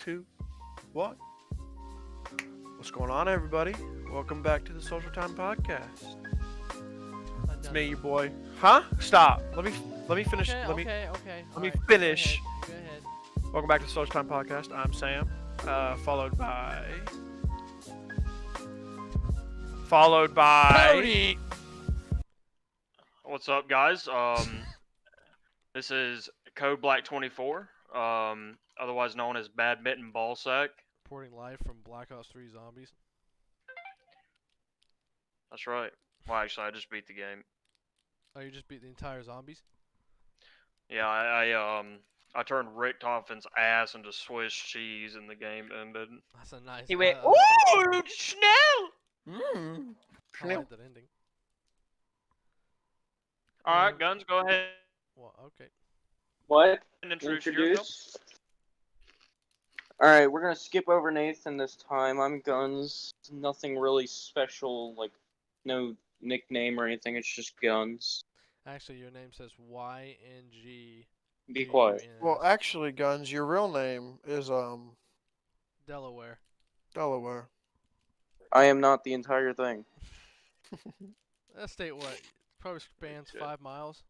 2, 1. What's going on, everybody? Welcome back to the Social Time Podcast. It's me, your boy. Huh? Stop. Let me finish. Okay, let me finish. Go ahead. Welcome back to the Social Time Podcast. I'm Sam. Followed by Cody! What's up, guys? This is Code Black 24, otherwise known as Badminton Ballsack. Reporting live from Black Ops 3 Zombies. That's right. Well, actually, I just beat the game. Oh, you just beat the entire Zombies? Yeah, I turned Rick Toffin's ass into Swiss cheese, and the game ended. That's a nice. He went, I "Ooh, Schnell!" like that ending. All right, Guns, go ahead Well, okay. What? and introduce yourself. Alright, we're gonna skip over Nathan this time. I'm Guns. Nothing really special, like, no nickname or anything, it's just Guns. Actually, your name says YNG. Be quiet. Well, actually, Guns, your real name is Delaware. Delaware. I am not the entire thing. That state what? Probably spans 5 miles.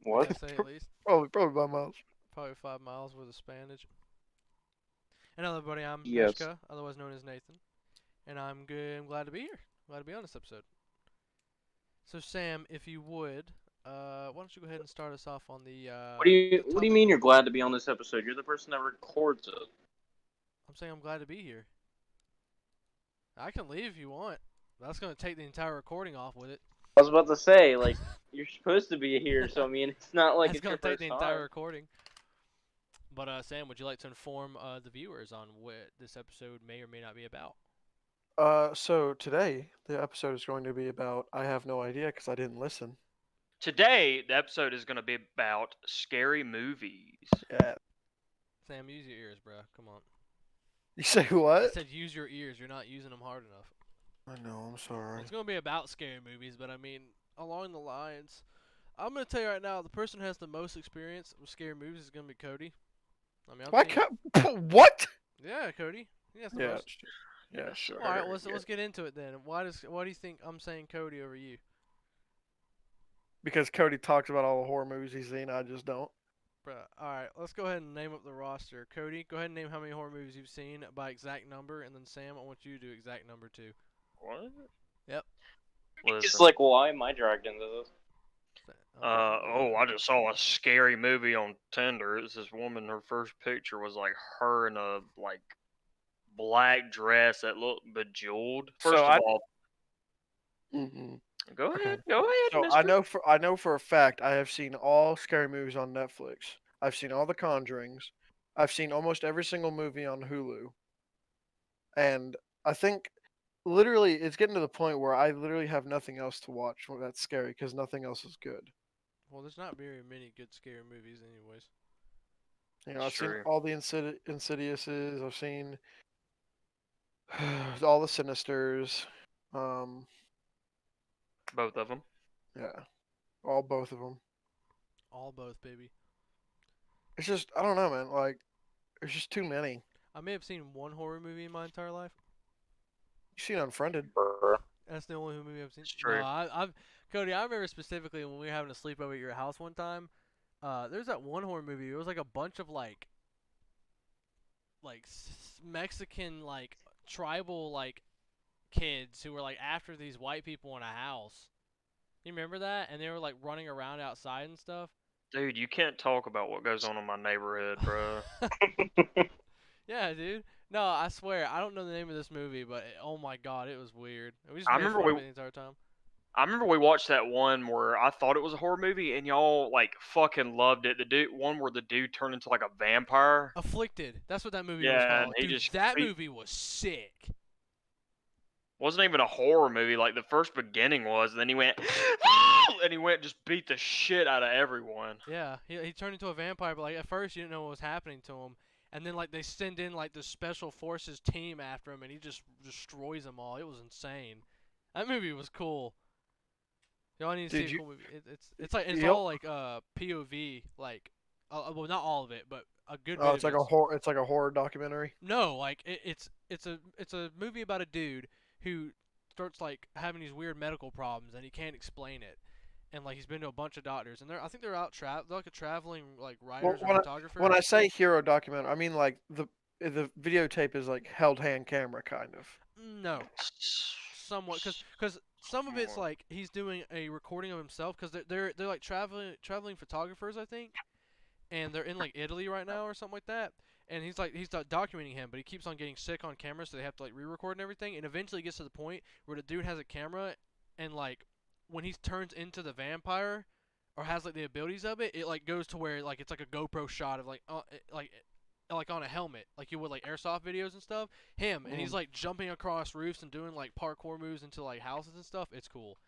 What? I'd say at least. Probably by miles. Probably 5 miles worth of spanage. And hello, everybody. I'm Yes. Meshka, otherwise known as Nathan, and I'm good. I'm glad to be here. Glad to be on this episode. So, Sam, if you would, why don't you go ahead and start us off on the. What do you topic. mean you're glad to be on this episode? You're the person that records it. I'm saying I'm glad to be here. I can leave if you want. That's gonna take the entire recording off with it. I was about to say, like, you're supposed to be here, so I mean, it's not like It's it's gonna your take first the time. entire recording. But Sam, would you like to inform the viewers on what this episode may or may not be about? So today the episode is going to be about I have no idea because I didn't listen. Today, the episode is going to be about scary movies. Yeah. Sam, use your ears, bro. Come on. You say I what? said use your ears. You're not using them hard enough. I know. I'm sorry. It's gonna be about scary movies, but I mean, along the lines, I'm gonna tell you right now, the person who has the most experience with scary movies is gonna be Cody. I mean, Why what? Yeah, Cody. He has the Yeah. most. Yeah. Sure. All right, let's get into it then. Why do you think I'm saying Cody over you? Because Cody talks about all the horror movies he's seen. I just don't. Bruh. All right, let's go ahead and name up the roster. Cody, go ahead and name how many horror movies you've seen by exact number, and then Sam, I want you to do exact number too. What? Yep. It's Listen. like, why am I dragged into this? I just saw a scary movie on Tinder. It's this woman, her first picture was like her in a like black dress that looked bejeweled. First So of all, Mm-hmm. go Okay. ahead, go ahead. So mister. I know for a fact I have seen all scary movies on Netflix. I've seen all the Conjurings. I've seen almost every single movie on Hulu. And I think literally it's getting to the point where I literally have nothing else to watch that's scary because nothing else is good. Well, there's not very many good scary movies, anyways. You know, I've seen True. all the Insidiouses. I've seen all the Sinisters. Both of them. Yeah, both of them. All both, baby. It's just I don't know, man. Like, there's just too many. I may have seen one horror movie in my entire life. You seen Unfriended? That's the only movie I've seen. It's true. No, I've Cody. I remember specifically when we were having a sleepover at your house one time. There's that one horror movie. It was like a bunch of like Mexican like tribal like kids who were like after these white people in a house. You remember that? And they were like running around outside and stuff. Dude, you can't talk about what goes on in my neighborhood, bro. Yeah, dude. No, I swear, I don't know the name of this movie, but oh my god, it was weird. We just I made remember fun of we- it the entire time. I remember we watched that one where I thought it was a horror movie, and y'all like fucking loved it. The one where the dude turned into like a vampire. Afflicted. That's what that movie Yeah, was and called. he Dude, just- that he- movie was sick. Wasn't even a horror movie. Like the first beginning was, and then he went, and he went and just beat the shit out of everyone. Yeah, he turned into a vampire, but like at first you didn't know what was happening to him, and then like they send in like the special forces team after him, and he just destroys them all. It was insane. That movie was cool. Y'all need to Did see a you- cool movie. It's like it's Yep. all like POV like Well, not all of it, but a good Oh, bit it's of like it. a horror. It's like a horror documentary. No, like it's a movie about a dude who starts like having these weird medical problems and he can't explain it. And like he's been to a bunch of doctors and I think they're out they're like a traveling like Well, writers or when I photographers. say hero documentary, I mean like the videotape is like held hand camera kind of. No, somewhat cuz some of it's More. like he's doing a recording of himself cuz they're like traveling photographers, I think. And they're in like Italy right now or something like that. And he's documenting him, but he keeps on getting sick on camera, so they have to like re-record and everything. And eventually gets to the point where the dude has a camera, and like when he turns into the vampire or has like the abilities of it, it like goes to where like it's like a GoPro shot of like on a helmet, like you would like airsoft videos and stuff. Him, and he's like jumping across roofs and doing like parkour moves into like houses and stuff. It's cool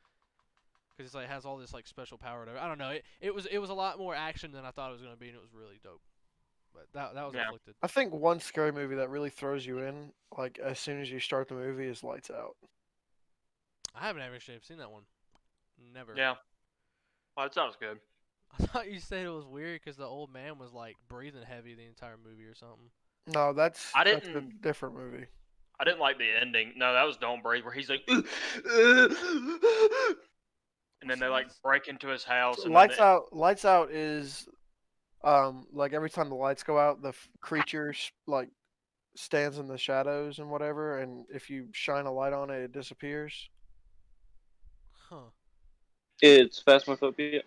because it's like has all this like special power to it. I don't know. It was a lot more action than I thought it was gonna be, and it was really dope. But that was Yeah. Afflicted. I think one scary movie that really throws you in, like as soon as you start the movie, is Lights Out. I haven't actually seen that one. Never. Yeah. Well, that sounds good. I thought you said it was weird because the old man was like breathing heavy the entire movie or something. No, I that's a didn't. different movie. I didn't like the ending. No, that was Don't Breathe, where he's like, and then they like break into his house, and then Lights Out is like every time the lights go out, the creature like stands in the shadows and whatever, and if you shine a light on it, it disappears. Huh. It's Phasmophobia.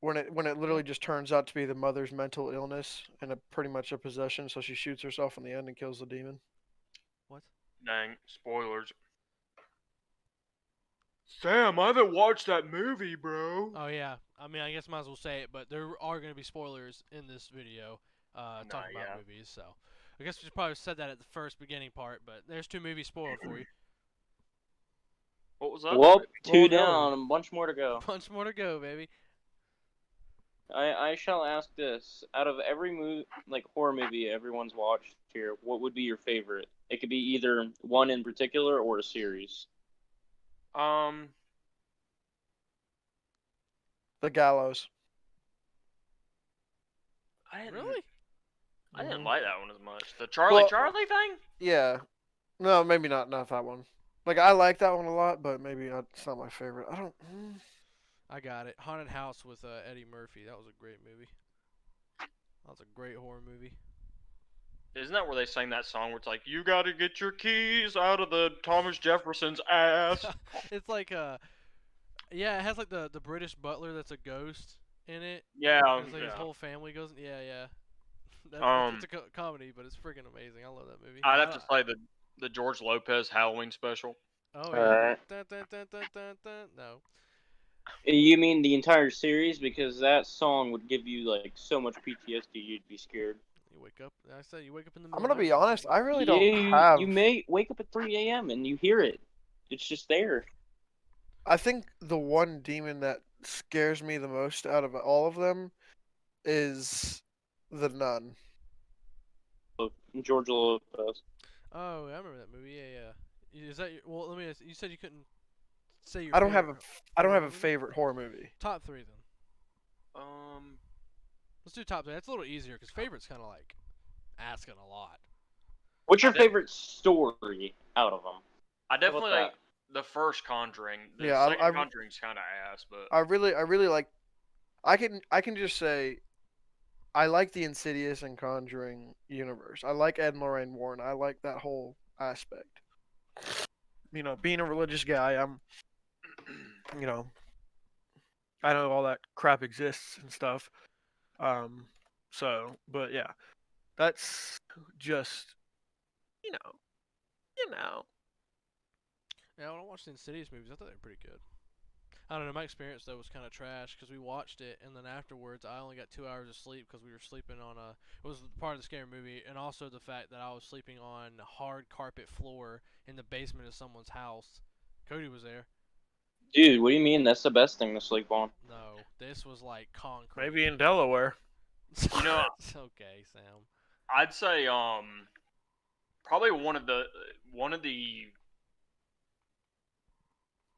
When it literally just turns out to be the mother's mental illness and pretty much a possession, so she shoots herself in the end and kills the demon. What? dang spoilers. Sam, I haven't watched that movie, bro. Oh yeah. I mean, I guess might as well say it, but there are going to be spoilers in this video, talking about yeah. movies. So I guess we should probably said that at the first beginning part, but there's 2 movies spoiled for you. What was that? Well, What 2 was the other down, one? a bunch more to go. Bunch more to go, baby. I shall ask this: out of every like horror movie everyone's watched here, what would be your favorite? It could be either one in particular or a series. Um, The Gallows. I didn't. Really? I didn't Mhm. like that one as much. The Charlie Well- Charlie thing. Yeah. No, maybe not that one. Like I like that one a lot, but maybe it's not my favorite. I don't. I got it. Haunted House with Eddie Murphy. That was a great movie. That was a great horror movie. Isn't that where they sang that song where it's like, "You gotta get your keys out of the Thomas Jefferson's ass"? It's like yeah, it has like the British butler that's a ghost in it. Yeah, It's like his yeah. whole family goes. Yeah, yeah. It's a comedy, but it's freaking amazing. I love that movie. I'd have to say the George Lopez Halloween special. Oh yeah. Alright. Dun, dun, dun, dun, dun, dun. No. You mean the entire series? Because that song would give you like so much PTSD, you'd be scared. You wake up. I said you wake up in the I'm middle. gonna be honest. I really Yeah, don't have. you may wake up at 3 a.m. and you hear it. It's just there. I think the one demon that scares me the most out of all of them is the nun. George Lopez. Oh, I remember that movie. Yeah, yeah. Is that your, well? Let me ask. You said you couldn't say your. I don't have favorite I don't horror have a movie? favorite horror movie. Top 3 then. Let's do top 3. That's a little easier because favorite's kind of like asking a lot. What's your I did- favorite story out of them? I definitely that? like the first Conjuring. The Yeah, second Conjuring's kind of ass, but I really like. I can just say, I like the Insidious and Conjuring universe. I like Ed and Lorraine Warren. I like that whole aspect. You know, being a religious guy, you know, I know all that crap exists and stuff. But yeah, that's just, you know. Yeah, when I watched the Insidious movies, I thought they were pretty good. I don't know. My experience though was kind of trash because we watched it and then afterwards I only got 2 hours of sleep because we were sleeping on a. It was part of the scary movie, and also the fact that I was sleeping on hard carpet floor in the basement of someone's house. Cody was there. Dude, what do you mean? That's the best thing to sleep on. No, this was like concrete. Maybe in Delaware. You know, It's okay, Sam. I'd say probably one of the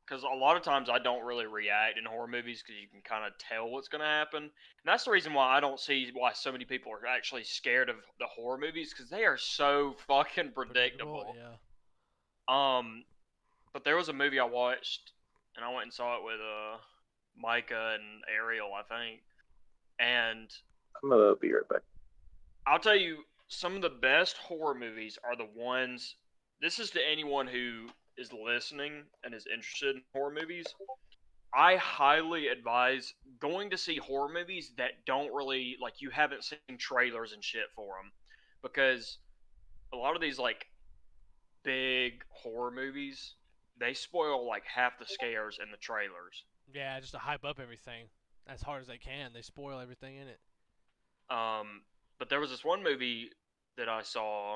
because a lot of times I don't really react in horror movies because you can kind of tell what's gonna happen, and that's the reason why I don't see why so many people are actually scared of the horror movies because they are so fucking Predictable, predictable. yeah. Um, but there was a movie I watched, and I went and saw it with Micah and Ariel, I think, and I'm gonna be right back. I'll tell you, some of the best horror movies are the ones. This is to anyone who is listening and is interested in horror movies. I highly advise going to see horror movies that don't really like you haven't seen trailers and shit for them, because a lot of these like big horror movies they spoil like half the scares in the trailers. Yeah, just to hype up everything as hard as they can. They spoil everything in it. Um, but there was this one movie that I saw.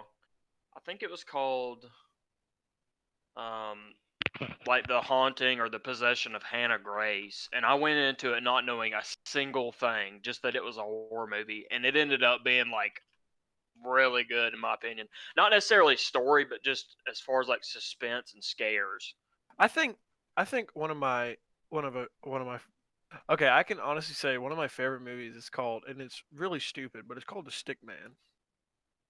I think it was called um, like The Haunting or The Possession of Hannah Grace, and I went into it not knowing a single thing, just that it was a horror movie, and it ended up being like really good in my opinion. Not necessarily story, but just as far as like suspense and scares. I think one of my okay, I can honestly say one of my favorite movies is called, and it's really stupid, but it's called The Stick Man.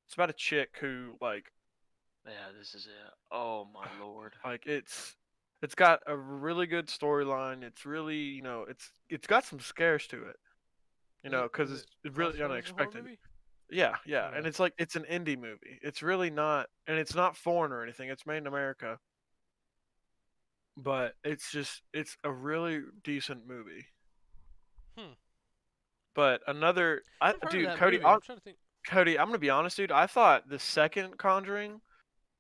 It's about a chick who Yeah, this is it. Oh my lord. it's got a really good storyline. It's really, it's got some scares to it, because Is it it's really classified as a horror unexpected. movie? Yeah, yeah, Okay. and it's an indie movie. It's really not, and it's not foreign or anything. It's made in America, but it's a really decent movie. Hmm. But another, I've heard of dude, that movie. I'm trying to think. Cody, I'm gonna be honest, dude. I thought the second Conjuring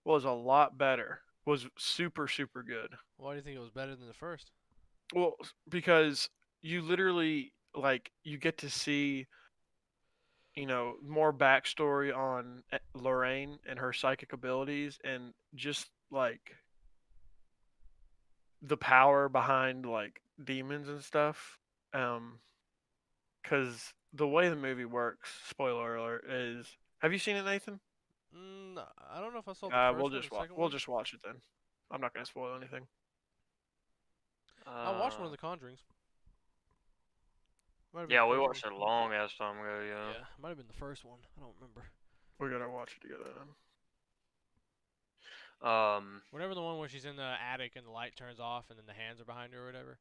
was a lot better. Was super super good. Why do you think it was better than the first? Well, because you literally you get to see more backstory on Lorraine and her psychic abilities, and just the power behind demons and stuff. Because the way the movie works, spoiler alert, is, have you seen it, Nathan? I don't know if I saw the first one or the second We'll one. just watch it then. I'm not gonna spoil anything. I watched one Uh, of the Conjurings. Might have been yeah, the we first one. watched it a long ass time ago. Yeah. Yeah, might have been the first one. I don't remember. We're gonna watch it together then. Whatever the one where she's in the attic and the light turns off and then the hands are behind her or whatever.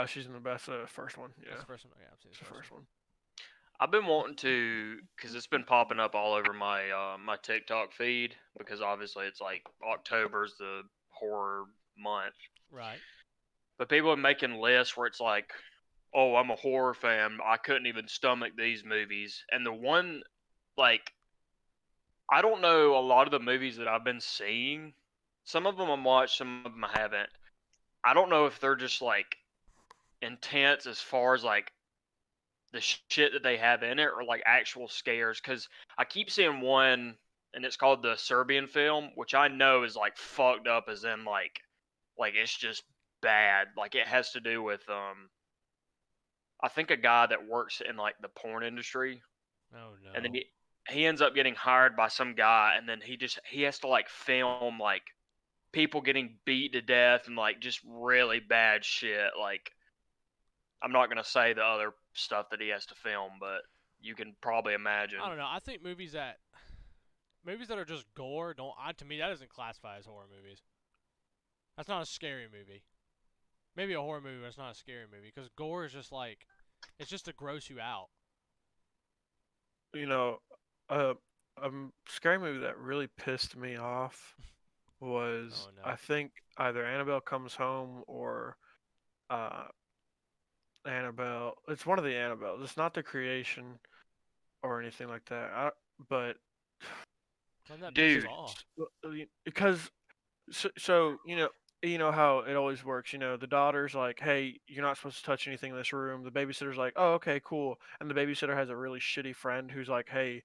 She's in the best first one. Yeah, That's the first one. Yeah, I've seen it's the the first first one. one. I've been wanting to, because it's been popping up all over my TikTok feed, because obviously it's like October's the horror month, Right. but people are making lists where it's like, oh, I'm a horror fan, I couldn't even stomach these movies, and the one like I don't know a lot of the movies that I've been seeing. Some of them I'm watched, some of them I haven't. I don't know if they're just like intense as far as like the shit that they have in it or like actual scares, because I keep seeing one and it's called the Serbian film, which I know is like fucked up as in like it's just bad. Like it has to do with I think a guy that works in like the porn industry, Oh and then no. he ends up getting hired by some guy, and then he has to like film like people getting beat to death and like just really bad shit. Like I'm not gonna say the other stuff that he has to film, but you can probably I imagine. don't know. I think movies that are just gore don't. To me, that doesn't classify as horror movies. That's not a scary movie. Maybe a horror movie, but it's not a scary movie because gore is just like, it's just to gross you out. You know, uh, a scary movie that really pissed me off was, Oh no. I think, either Annabelle Comes Home or uh, Annabelle. It's one of the Annabelles. It's not the creation or anything like that. But Something that pisses Dude, off. because so you know how it always works. The daughter's like, "Hey, you're not supposed to touch anything in this room." The babysitter's like, "Oh, okay, cool." And the babysitter has a really shitty friend who's like, "Hey,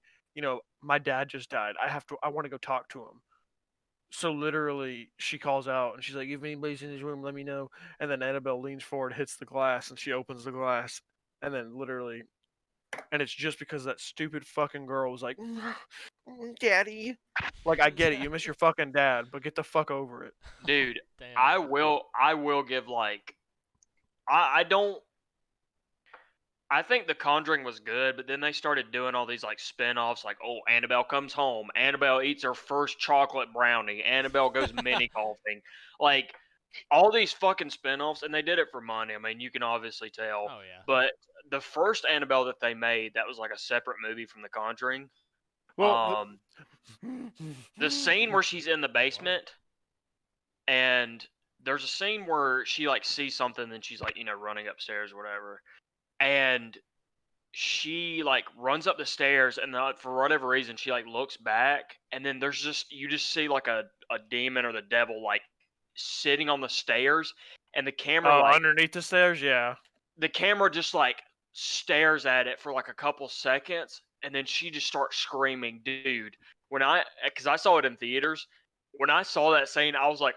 my dad just died. I want to go talk to him." So literally, she calls out and she's like, "If anybody's in this room, let me know." And then Annabelle leans forward, hits the glass, and she opens the glass. And then literally, and it's just because that stupid fucking girl was like, "Daddy." Like, I get it, you miss your fucking dad, but get the fuck over it. Dude, Damn. I will give like I don't I think The Conjuring was good, but then they started doing all these like spin-offs like, oh, Annabelle comes home, Annabelle eats her first chocolate brownie, Annabelle goes mini golfing. Like all these fucking spin-offs, and they did it for money. I mean, you can obviously tell. Oh yeah. But the first Annabelle that they made, that was like a separate movie from The Conjuring. Well, The scene where she's in the basement and there's a scene where she like sees something and she's like, running upstairs or whatever. And she like runs up the stairs and for whatever reason she like looks back and then there's just you just see like a demon or the devil like sitting on the stairs and underneath the stairs, yeah. the camera just like stares at it for like a couple seconds and then she just starts screaming, dude. Because I saw it in theaters, when I saw that scene I was like,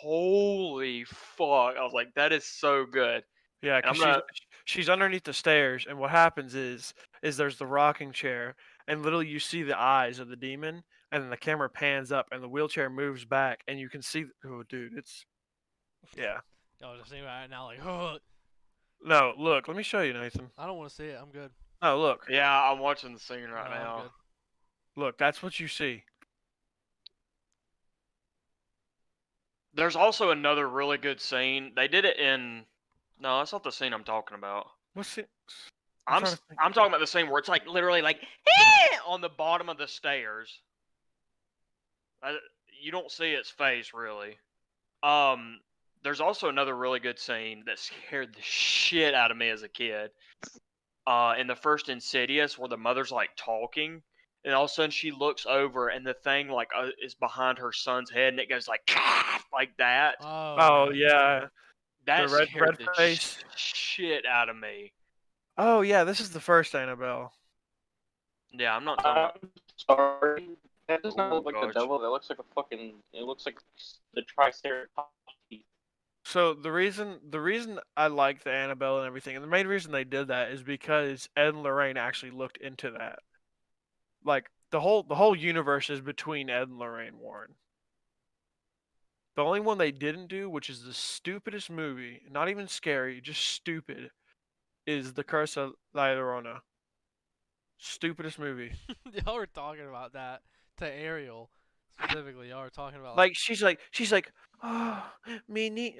holy fuck. I was like, that is so good. Yeah, And I'm because gonna she's underneath the stairs, and what happens is there's the rocking chair, and literally you see the eyes of the demon, and then the camera pans up, and the wheelchair moves back, and you can see. Oh, dude, it's yeah. Y'all just see right now like, oh, No, look, let me show you, Nathan. I don't want to see it. I'm good. No, look, Yeah, I'm watching the scene right No, I'm now. good. look. That's what you see. There's also another really good scene. They did it in. No, that's not the scene I'm talking about. What's it? I'm trying to think. I'm talking about the scene where it's like literally like on the bottom of the stairs. You don't see its face really. There's also another really good scene that scared the shit out of me as a kid. In the first Insidious, where the mother's like talking, and all of a sudden she looks over, and the thing like is behind her son's head, and it goes like like that. Oh yeah, That the red scared the face. shit out of me. Oh yeah, this is the first Annabelle. Yeah, I'm not talking about. I'm sorry. That does not Oh look like the gosh. devil. That looks like a fucking. It looks like the Triceratops. So the reason I like the Annabelle and everything, and the main reason they did that is because Ed and Lorraine actually looked into that. Like the whole universe is between Ed and Lorraine Warren. The only one they didn't do, which is the stupidest movie, not even scary, just stupid, is The Curse of La Llorona. Stupidest movie. Y'all were talking about that to Ariel specifically. Y'all were talking about Like she's like, oh, me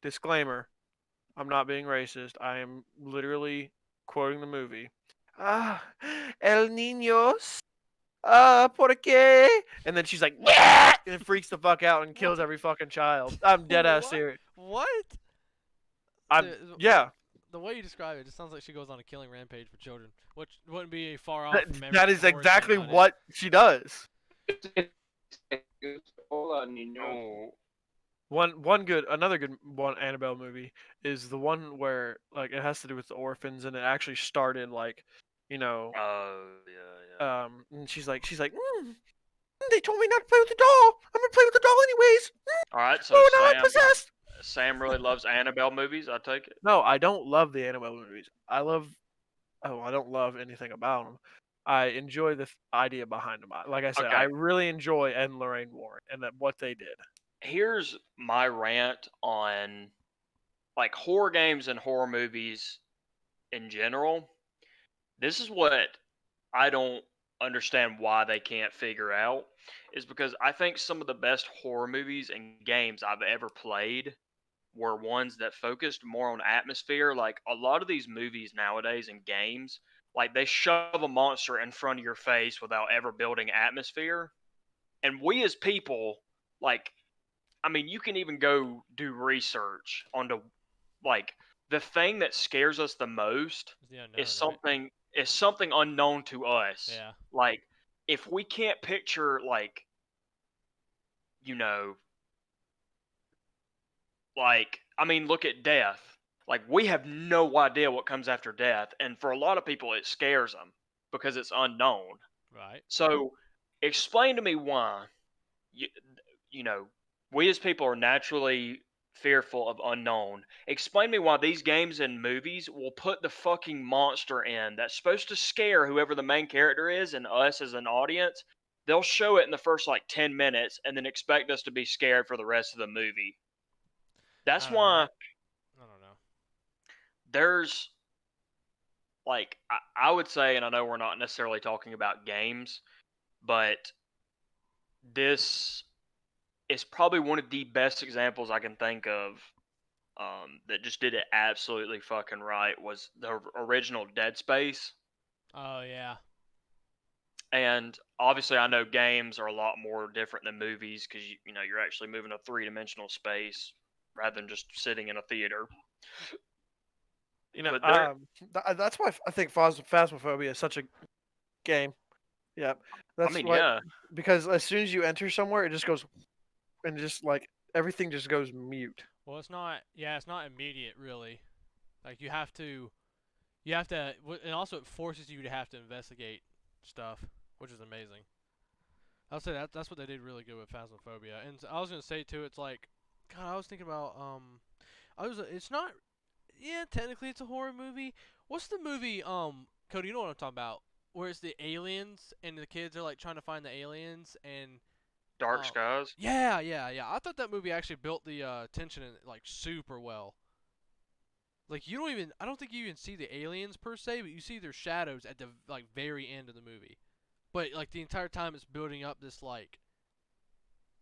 disclaimer. I'm not being racist. I am literally quoting the movie. Ah, el niños. ¿Por qué? And then she's like, "Wah!" and it freaks the fuck out and kills every fucking child. I'm dead ass What? serious. What? I'm yeah. The way you describe it, it sounds like she goes on a killing rampage for children, which wouldn't be far off That, from every that is horror thing exactly nowadays. what she does. Hola, niño. Oh, Another good one Annabelle movie is the one where like it has to do with the orphans and it actually started like, you know, yeah. and she's like, they told me not to play with the doll. I'm gonna play with the doll anyways. All right, so Oh, now I'm possessed. Sam really loves Annabelle movies. I take it. No, I don't love the Annabelle movies. I don't love anything about them. I enjoy the idea behind them. Like I said, I Okay. really enjoy Ed and Lorraine Warren and what they did. Here's my rant on like horror games and horror movies in general. This is what I don't understand why they can't figure out is because I think some of the best horror movies and games I've ever played were ones that focused more on atmosphere. Like a lot of these movies nowadays and games, like they shove a monster in front of your face without ever building atmosphere. And we as people, like, I mean, you can even go do research onto like the thing that scares us the most It's the unknown, is right? something unknown to us. Yeah. Like if we can't picture like you know like I mean look at death. Like we have no idea what comes after death and for a lot of people it scares them because it's unknown. Right. So explain to me why you, you know we as people are naturally fearful of unknown. Explain to me why these games and movies will put the fucking monster in that's supposed to scare whoever the main character is and us as an audience, they'll show it in the first like 10 minutes and then expect us to be scared for the rest of the movie. That's I don't know. why I don't know. there's like I would say, and I know we're not necessarily talking about games, but this is probably one of the best examples I can think of that just did it absolutely fucking right was the original Dead Space. Oh yeah. And obviously, I know games are a lot more different than movies because you know you're actually moving a three-dimensional space rather than just sitting in a theater. You know, But there, that's why I think Phasmophobia is such a game. Yeah, I that's mean, why, yeah, because as soon as you enter somewhere, it just goes, and just like everything just goes mute. Well, it's not. Yeah, it's not immediate really. Like you have to. You have to. And also it forces you to have to investigate stuff, which is amazing. I'll say that's what they did really good with Phasmophobia. And I was gonna say too, it's like, God, I was thinking about it's not. Yeah, technically it's a horror movie. What's the movie? Cody, you know what I'm talking about? Where it's the aliens and the kids are like trying to find the aliens and Dark Skies. yeah. I thought that movie actually built the tension in it like super well. Like you don't even I don't think you even see the aliens per se, but you see their shadows at the like very end of the movie. But like the entire time it's building up this like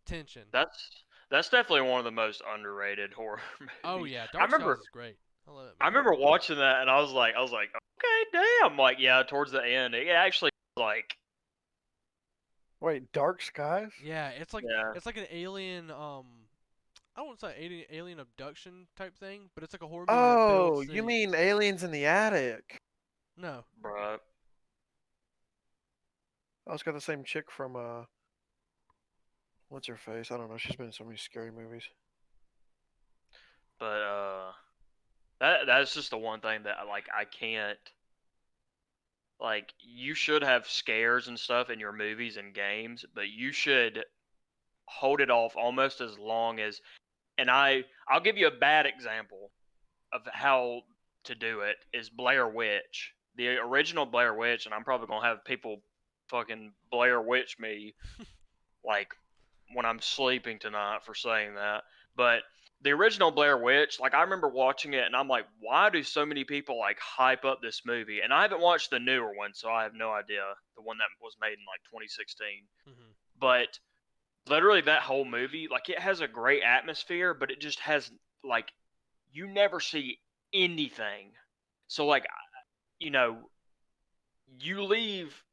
tension. That's definitely one of the most underrated horror Oh movies. yeah, I Dark Skies remember is great. I love that I movie. remember watching that and I was like, okay, damn. Like, yeah, towards the end, it actually like, Wait, Dark Skies? Yeah, yeah, it's like an alien I don't want to say alien abduction type thing, but it's like a horror movie that Oh, builds you the mean Aliens in the Attic? no. bruh. I was got the same chick from what's her face? I don't know. She's been in so many scary movies. But that's just the one thing that like I can't like. You should have scares and stuff in your movies and games, but you should hold it off almost as long as. And I'll give you a bad example of how to do it is Blair Witch. The original Blair Witch, and I'm probably gonna have people fucking Blair Witch me like when I'm sleeping tonight for saying that. But the original Blair Witch, like I remember watching it and I'm like, why do so many people like hype up this movie? And I haven't watched the newer one, so I have no idea, the one that was made in like 2016. Mhm. But literally that whole movie, like it has a great atmosphere, but it just has like you never see anything. So like you know, you leave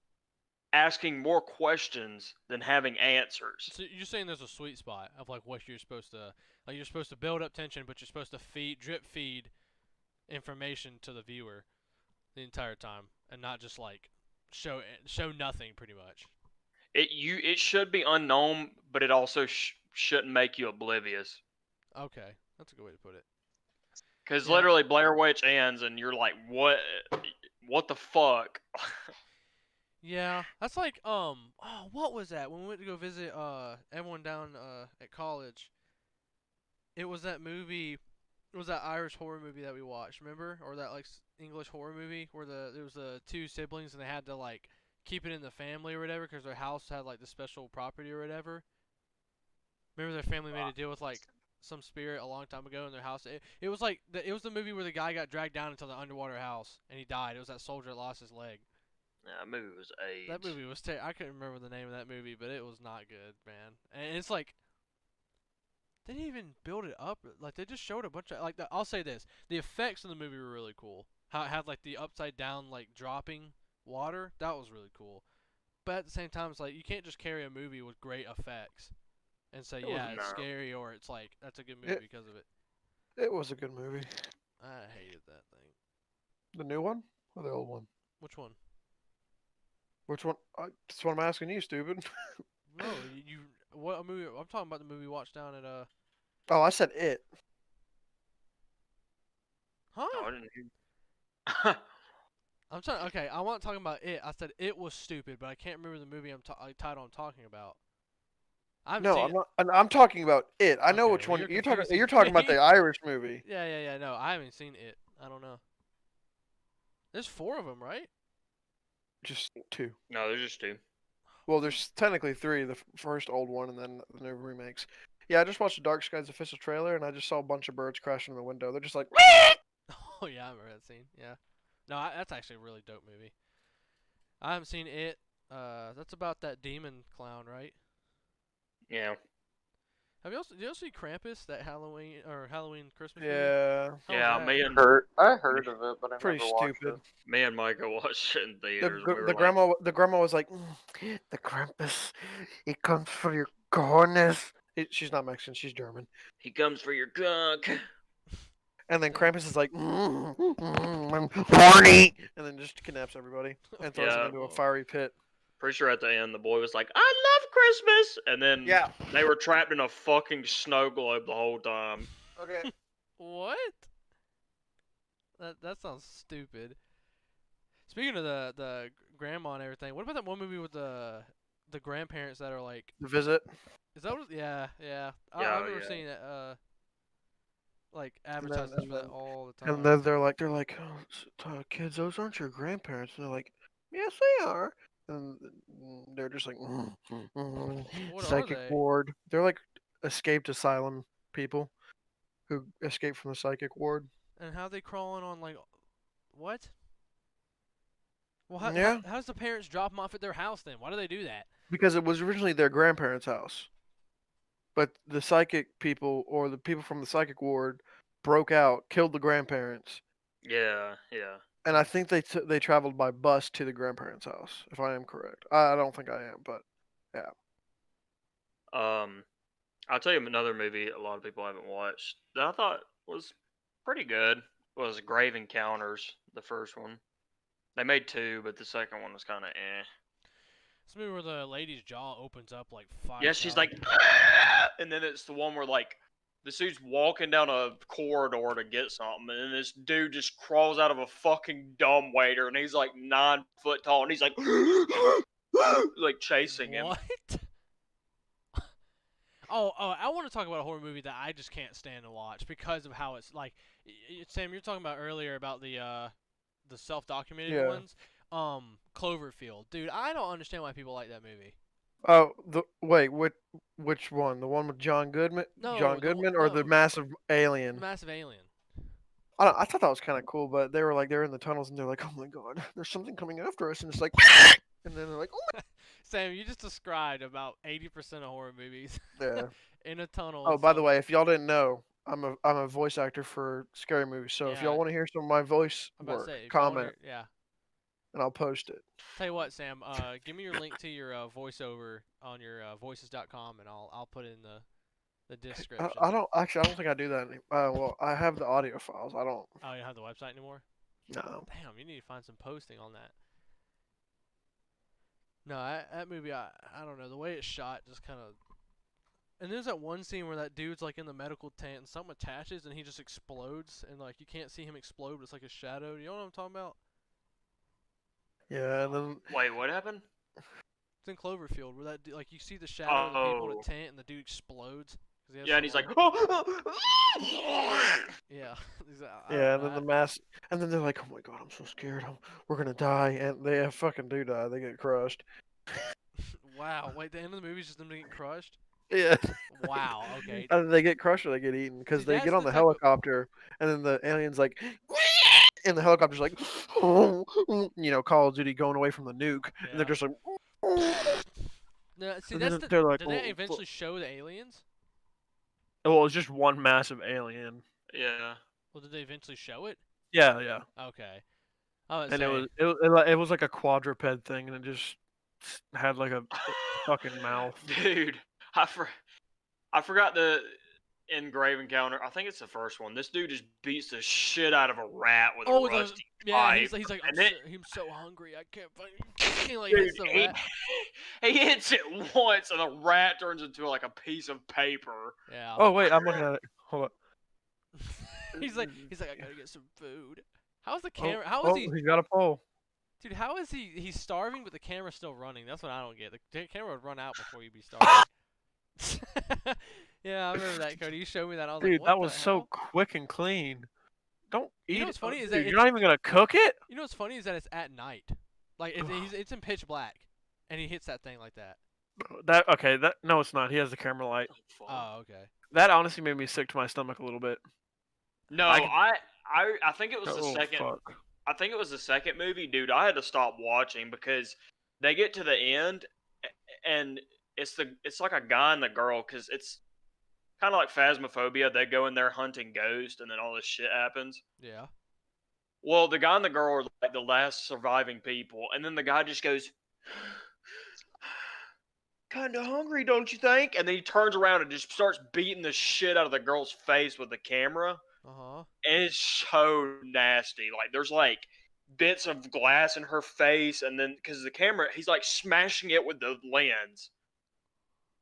asking more questions than having answers. So you're saying there's a sweet spot of like what you're supposed to build up tension, but you're supposed to drip feed information to the viewer the entire time, and not just like show nothing pretty much. It should be unknown, but it also shouldn't make you oblivious. Okay, that's a good way to put it. Because Yeah, literally Blair Witch ends, and you're like, what the fuck? yeah. That's like oh, what was that when we went to go visit everyone down at college? It was that movie. It was that Irish horror movie that we watched. Remember, or that like English horror movie where there was the two siblings and they had to like keep it in the family or whatever because their house had like the special property or whatever. Remember their family made a deal with like some spirit a long time ago in their house. It was like it was the movie where the guy got dragged down into the underwater house and he died. It was that soldier that lost his leg. That movie was That AIDS. movie was I couldn't remember the name of that movie, but it was not good, man. And it's like they didn't even build it up. Like they just showed a bunch of I'll say this: the effects in the movie were really cool. How it had like the upside down like dropping water. That was really cool. But at the same time, it's like you can't just carry a movie with great effects and say It was yeah it's No, scary or it's like that's a good movie it. because of it. It was a good movie. I hated that thing. The new one or the old one? Which one? Which one? That's what I'm asking you, stupid. No, you what a movie? I'm talking about the movie we watched down at Oh, I said it. huh? I didn't. Hear- I'm trying. Okay, I want talking about it. I said it was stupid, but I can't remember the movie title I'm talking about. I haven't No, seen I'm it. not. I'm talking about it. I know Okay, which well one you're you're talking. confusing You're talking about me. the Irish movie. Yeah. No, I haven't seen it. I don't know. There's four of them, right? Just two. no, there's just two. Well, there's technically 3. The first old one, and then the new remakes. Yeah, I just watched the Dark Skies official trailer, and I just saw a bunch of birds crashing in the window. They're just like, Oh yeah, I remember that scene. Yeah. No, that's actually a really dope movie. I haven't seen it. That's about that demon clown, right? Yeah. Did you also see Krampus, that Halloween Christmas movie? yeah, How was Yeah, that? I heard of it, but I pretty never watched stupid. it. me and Micah watched it in The theaters, and we gr- were the like, grandma was like, the Krampus, he comes for your corners. She's not Mexican, she's German. he comes for your gunk. And then Yeah. Krampus is like, I'm horny, and then just kidnaps everybody and throws them Yeah. into a Whoa. fiery pit. Pretty sure at the end the boy was like, I love Christmas, and then Yeah. they were trapped in a fucking snow globe the whole time. Okay. What? That sounds stupid. Speaking of the grandma and everything, what about that one movie with the grandparents that are like, The Visit. is that what? Yeah, yeah. I Yeah, remember yeah. seeing that. Like then- advertisements and for that then- all the time. And then they're like, kids, those aren't your grandparents. And they're like, yes, they are. And they're just like, What are psychic they? ward. They're like escaped asylum people who escaped from the psychic ward. And how they crawling on like, what? Well, Yeah. how's the parents drop them off at their house then? Why do they do that? Because it was originally their grandparents' house. But the psychic people, or the people from the psychic ward, broke out, killed the grandparents, Yeah, yeah. and I think they traveled by bus to the grandparents' house. If I am correct, I don't think I am, but I'll tell you another movie a lot of people haven't watched that I thought was pretty good. Was Grave Encounters, the first one. They made 2, but the second one was kind of eh. This movie where the lady's jaw opens up like 5 Yeah, she's like, and then it's the one where like this dude's walking down a corridor to get something, and then this dude just crawls out of a fucking dumbwaiter, and he's like 9 foot tall, and he's like, like chasing him. What? Oh, I want to talk about a horror movie that I just can't stand to watch because of how it's like. Sam, you're talking about earlier about the self-documented Yeah. ones. Cloverfield, dude. I don't understand why people like that movie. oh, which one? The one with John Goodman? No, John the one- Goodman, or the no. massive alien? Massive Alien. I thought that was kind of cool, but they were like they're in the tunnels and they're like, oh my god, there's something coming after us, and it's like, and then they're like, oh Sam, you just described about 80% of horror movies my, yeah. in a tunnel. Oh, and by the some- way, if y'all didn't know, I'm a voice actor for scary movies. So if Yeah. y'all want to hear some of my voice I'm about to work, say, if y'all comment, wanna- yeah. and I'll post it. Tell you what, Sam. Give me your link to your voiceover on your voices.com, and I'll put it in the description. I don't think I do that. Well, I have the audio files. I don't. Oh, you don't have the website anymore? No. Damn, you need to find some posting on that. No, that movie, I don't know. The way it's shot just kind of. And there's that one scene where that dude's like in the medical tent and something attaches and he just explodes and like you can't see him explode, but it's like a shadow. You know what I'm talking about? Yeah, and then Wait, what happened? It's in Cloverfield where that like you see the shadow of the people in Oh. a tent and the dude explodes. 'Cause he has Yeah, and some, he's like, yeah, yeah, and then the mass, and then they're like, oh my god, I'm so scared. We're gonna die, and they fucking do die. They get crushed. wow, wait, the end of the movie is just them getting crushed. Yeah. Wow, okay. Either they get crushed or they get eaten because See, they that's get on the the type of- helicopter, and then the alien's like, and the helicopter's like, Call of Duty going away from the nuke, and they're Yeah. just like, No, see, and that's then the. they're like, Did they eventually show the aliens? well, it's just one massive alien. yeah. Well, did they eventually show it? Yeah. Okay. I was And saying, it was like a quadruped thing, and it just had like a fucking mouth. Dude, I forgot the Grave Encounter. I think it's the first one. This dude just beats the shit out of a rat with a rusty yeah, pipe. he's like, and then- I'm so hungry, I can't like Dude, hits the he, rat. he hits it once, and the rat turns into like a piece of paper. Yeah. Oh wait, I'm looking at it. Hold up. he's like, I gotta get some food. How's the Oh, camera? How is he, He's got a pole. dude? How is he? He's starving, but the camera's still running. That's what I don't get. The camera would run out before you'd be starving. Yeah, I remember that, Cody. You showed me that. I was Dude, like, what that the was so hell? quick and clean. Don't eat You know it. what's funny is Dude, that you're it's- not even gonna cook it. You know what's funny is that it's at night. Like it's in pitch black, and he hits that thing like that. That okay? That no, it's not. He has the camera light. Oh, fuck. Oh, okay. That honestly made me sick to my stomach a little bit. No, I could- I think it was the Oh second. fuck! I think it was the second movie, dude. I had to stop watching because they get to the end, and it's like a guy and the girl, because it's kind of like Phasmophobia. They go in there hunting ghosts, and then all this shit happens. Yeah. Well, the guy and the girl are like the last surviving people, and then the guy just goes, "Kind of hungry, don't you think?" And then he turns around and just starts beating the shit out of the girl's face with the camera. Uh huh. And it's so nasty. Like there's like bits of glass in her face, and then because the camera, he's like smashing it with the lens,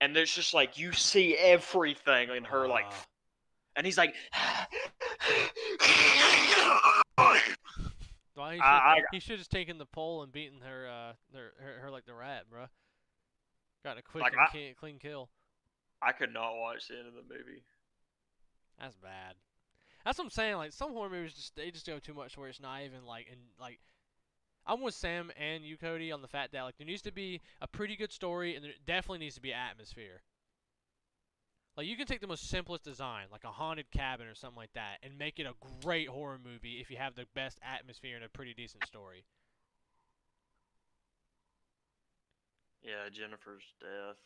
and there's just like you see everything in her like, and he's like, Well, I he should just taken the pole and beaten her like the rat, bruh. Got a quick like and clean kill. I could not watch the end of the movie. That's bad. That's what I'm saying. Like some horror movies, they just go too much where it's not even like I'm with Sam and you, Cody, on the fact that like there needs to be a pretty good story and there definitely needs to be atmosphere. Like you can take the most simplest design, like a haunted cabin or something like that, and make it a great horror movie if you have the best atmosphere and a pretty decent story. Yeah, Jennifer's death.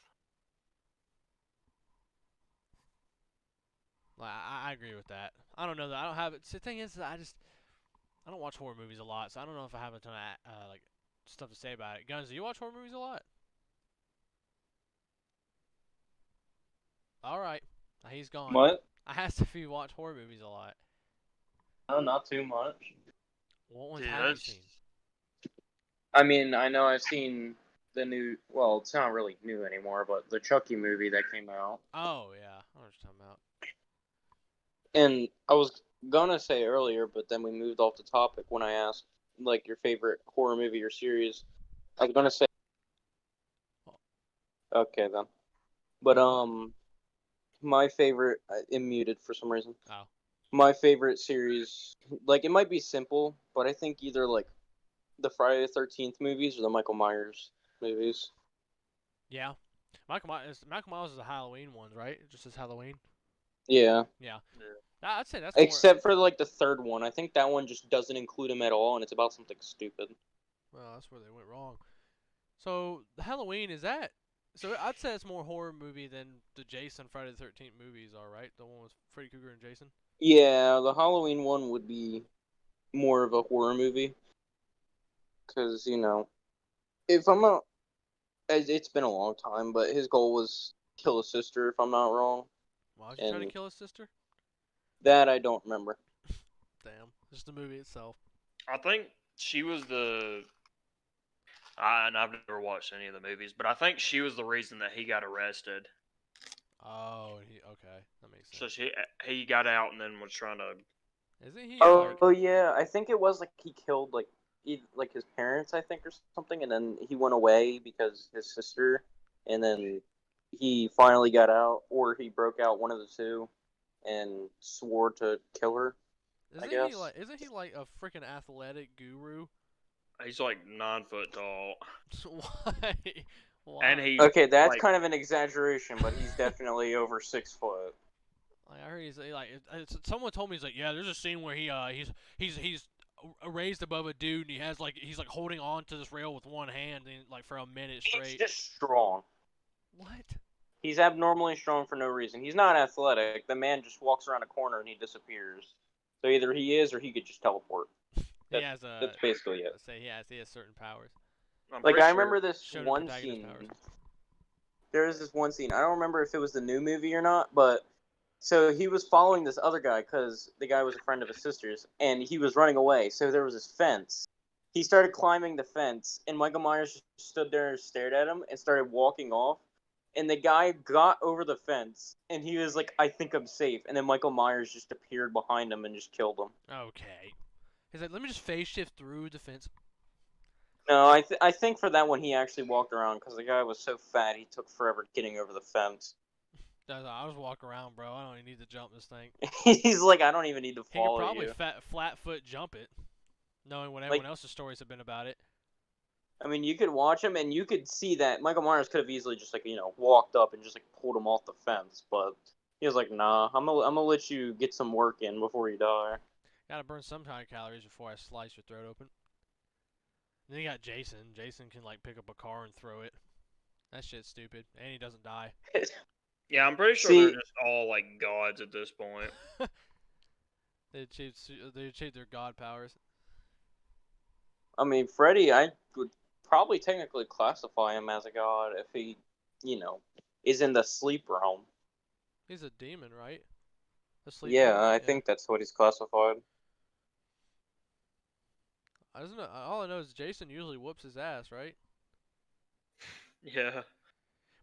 Like I agree with that. I don't know that I don't have it. The thing is, that I don't watch horror movies a lot, so I don't know if I have a ton of like stuff to say about it. Guns, do you watch horror movies a lot? All right, he's gone. What? I asked if you watch horror movies a lot. No, not too much. What ones Dude, have you that's seen? I mean, I know I've seen the new. Well, it's not really new anymore, but the Chucky movie that came out. Oh yeah, I know what you're talking about. And I was gonna say earlier, but then we moved off the topic when I asked like your favorite horror movie or series. I was gonna say. Okay then. But my favorite. It muted for some reason. Oh. My favorite series, like it might be simple, but I think either like the Friday the 13th movies or the Michael Myers movies. Yeah. Michael Myers is the Halloween ones, right? It just says Halloween. Yeah. Yeah. Yeah. I'd say that's more. Except for like the third one. I think that one just doesn't include him at all and it's about something stupid. Well, that's where they went wrong. So the Halloween is that? So I'd say it's more horror movie than the Jason Friday the 13th movies are, right? The one with Freddy Krueger and Jason. Yeah, the Halloween one would be more of a horror movie. Because, if I'm not. It's been a long time, but his goal was kill his sister, if I'm not wrong. Why was he trying to And kill his sister? that I don't remember. Damn, just the movie itself. I think she was the. And I've never watched any of the movies, but I think she was the reason that he got arrested. Oh, okay, that makes So sense. he got out and then was trying to. Isn't he? Oh, yeah, I think it was like he killed like his parents, I think, or something, and then he went away because his sister, and then he finally got out, or he broke out, one of the two, and swore to kill her. Isn't guess. he like? Isn't he like a freaking athletic guru? He's like 9 foot tall, Why? Why? and he. Okay, that's like, kind of an exaggeration, but he's definitely over 6 foot. Like I heard he's like someone told me he's like, yeah, there's a scene where he's raised above a dude and he's like holding on to this rail with one hand and like for a minute He's straight. just strong. What? He's abnormally strong for no reason. He's not athletic. The man just walks around a corner and he disappears. So either he is or he could just teleport. That's basically it. Let's say he has certain powers. I'm Like, pretty I sure- remember this Showed one protagonist scene. powers. There was this one scene. I don't remember if it was the new movie or not, but so he was following this other guy because the guy was a friend of his sister's, and he was running away. So there was this fence. He started climbing the fence, and Michael Myers just stood there and stared at him and started walking off. And the guy got over the fence, and he was like, I think I'm safe. And then Michael Myers just appeared behind him and just killed him. Okay. He's like, let me just phase shift through the fence. No, I think for that one he actually walked around because the guy was so fat he took forever getting over the fence. I was walk around, bro. I don't even need to jump this thing. He's like, I don't even need to He follow could probably you. flat foot jump it, knowing what everyone else's stories have been about it. I mean, you could watch him, and you could see that Michael Myers could have easily just like walked up and just like pulled him off the fence, but he was like, "Nah, I'm gonna let you get some work in before you die." Gotta burn some kind of calories before I slice your throat open. And then you got Jason. Jason can like pick up a car and throw it. That shit's stupid, and he doesn't die. Yeah, I'm pretty sure they're See, just all like gods at this point. They achieved their god powers. I mean, Freddy, I would probably technically classify him as a god if he, is in the sleep realm. He's a demon, right? A sleep Yeah, demon. I think that's what he's classified. I don't know. All I know is Jason usually whoops his ass, right? Yeah.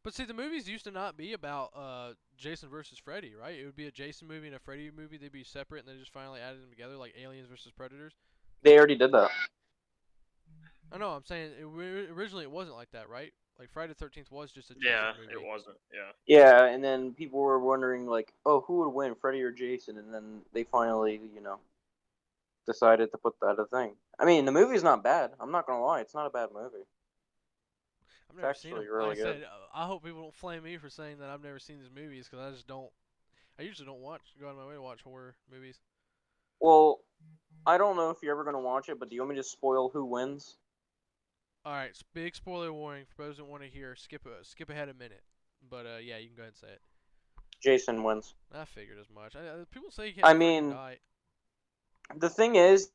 But see, the movies used to not be about Jason versus Freddy, right? It would be a Jason movie and a Freddy movie. They'd be separate, and they just finally added them together, like Aliens versus Predators. They already did that. I know. I'm saying originally it wasn't like that, right? Like Friday the 13th was just a Jason Yeah, movie. it wasn't. Yeah. Yeah, and then people were wondering like, oh, who would win, Freddy or Jason? And then they finally, decided to put that a thing. I mean, the movie's not bad. I'm not gonna lie, it's not a bad movie. I've It's never seen them. actually really Like I good. said, I hope people don't flame me for saying that I've never seen these movies because I just don't. I usually don't go out of my way to watch horror movies. Well, I don't know if you're ever gonna watch it, but do you want me to spoil who wins? All right, big spoiler warning for those that want to hear. Skip ahead a minute, but yeah, you can go ahead and say it. Jason wins. I figured as much. People say you can't I freaking mean, die. the thing is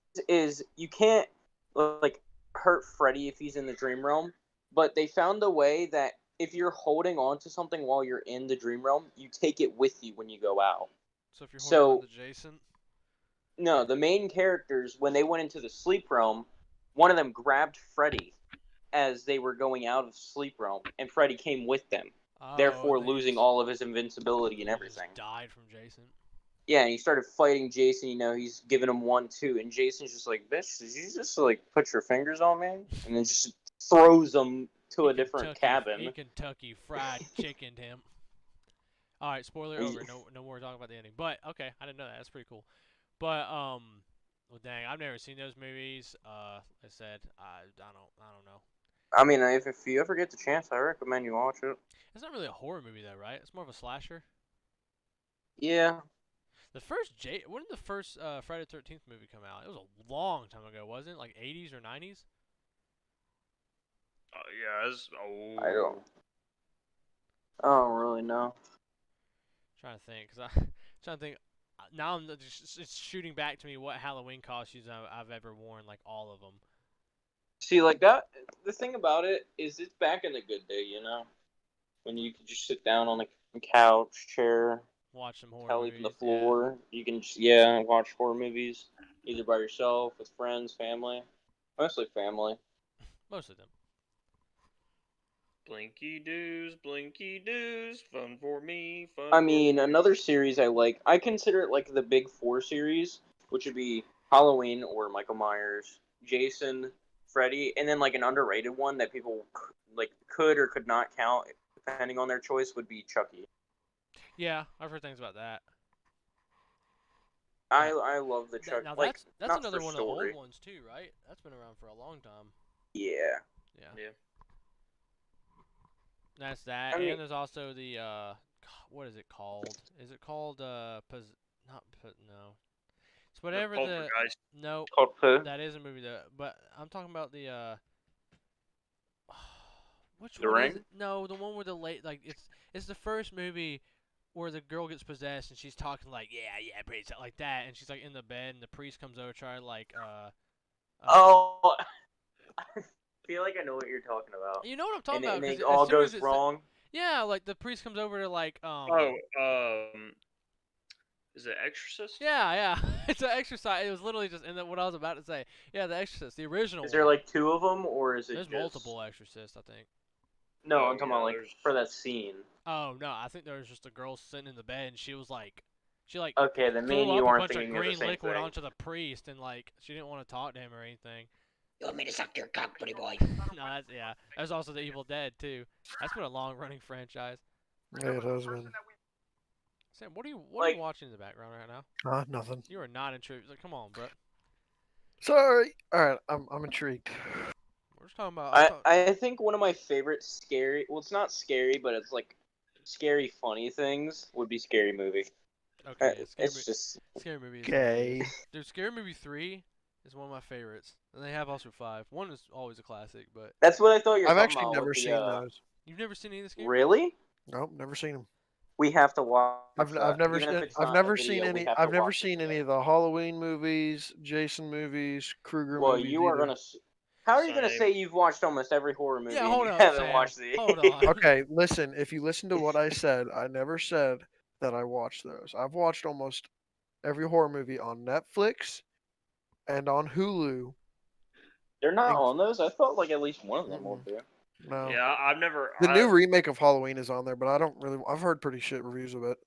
you can't like hurt Freddy if he's in the dream realm, but they found a way that if you're holding on to something while you're in the dream realm, you take it with you when you go out. So if you're holding on So to Jason, no, the main characters when they went into the sleep realm, one of them grabbed Freddy as they were going out of sleep realm, and Freddy came with them, oh, therefore and then losing all of his invincibility and he just everything. died from Jason. Yeah, and he started fighting Jason. He's giving him 1-2, and Jason's just like, "Bitch, did you just like put your fingers on me?" And then just throws him to a different cabin. He Kentucky Fried Chickened him. All right, spoiler over. No more talking about the ending. But okay, I didn't know that. That's pretty cool. But well, dang, I've never seen those movies. Like I said, I don't know. I mean, if you ever get the chance, I recommend you watch it. It's not really a horror movie though, right? It's more of a slasher. Yeah, The first when did the first Friday the 13th movie come out? It was a long time ago, wasn't it? Like 80s or 90s? Yeah, it's I don't. I don't really know. Trying to think, trying to think. Now it's shooting back to me what Halloween costumes I've ever worn, like all of them. See, like that. The thing about it is, it's back in the good day, when you could just sit down on a couch, chair, Watch some horror hell, movies. even the Yeah, floor. You can just, watch horror movies either by yourself, with friends, family. Mostly family. most of them. Blinky doos, fun for me, fun I for mean, you. another series I like, I consider it like the Big Four series, which would be Halloween or Michael Myers, Jason, Freddy, and then like an underrated one that people like could or could not count depending on their choice would be Chucky. Yeah, I've heard things about that. I love the Chucky. Now Like that's not another for one of the story. old ones too, right? That's been around for a long time. Yeah. Yeah. Yeah. That's that, I mean- and there's also the what is it called? Is it called no. It's whatever the Poltergeist. no. Called Pooh. That is a movie that, but I'm talking about the which The one Ring? is it? No, the one where the late like it's the first movie where the girl gets possessed and she's talking like yeah pretty like that, and she's like in the bed and the priest comes over try like Oh, I feel like I know what you're talking about. you know what I'm talking And about it because all as soon goes as it's wrong. yeah, like the priest comes over to like Is it Exorcist? yeah it's an exercise. It was literally just in what I was about to say. Yeah, the Exorcist, the original. Is there one. like two of them, or is it There's just multiple Exorcists, I think. No, Oh, I'm talking yeah, about like there's- for that scene. Oh no, I think there was just a girl sitting in the bed and she was like, she like Okay, then me threw and up you a aren't bunch of thinking of the green same liquid thing. onto the priest and like she didn't want to talk to him or anything. You want me to suck your cock, buddy boy? No, that's yeah. There's also the Evil Dead too. That's been a long running franchise. Yeah, it has been. Sam, what are you Like- watching in the background right now? Nothing. You are not intrigued. Like, come on, bro. Sorry. All right, I'm intrigued. We're just talking about. I think one of my favorite scary. Well, it's not scary, but it's like scary funny things would be Scary Movie. Okay, yeah, It's just Scary Movie is Gay. hilarious. Dude, Scary Movie 3 is one of my favorites. And they have also 5. 1 is always a classic, but that's what I thought you were I've talking actually about. never with seen the, those. you've never seen any of the Scary Really? Nope, never seen them. We have to watch I've that. never Even if seen it's I've not never a seen video, we any have I've to never watch seen it any of together. the Halloween movies, Jason movies, Krueger Well, movies you are either. gonna. How are you gonna Same. say you've watched almost every horror movie Yeah, and hold you up, haven't Sam. watched the? Hold on. Okay, listen, if you listen to what I said, I never said that I watched those. I've watched almost every horror movie on Netflix and on Hulu. They're not And- on those. I thought like at least one of them will Mm-mm. be. No. Yeah, I've never. The new remake of Halloween is on there, but I've heard pretty shit reviews of it.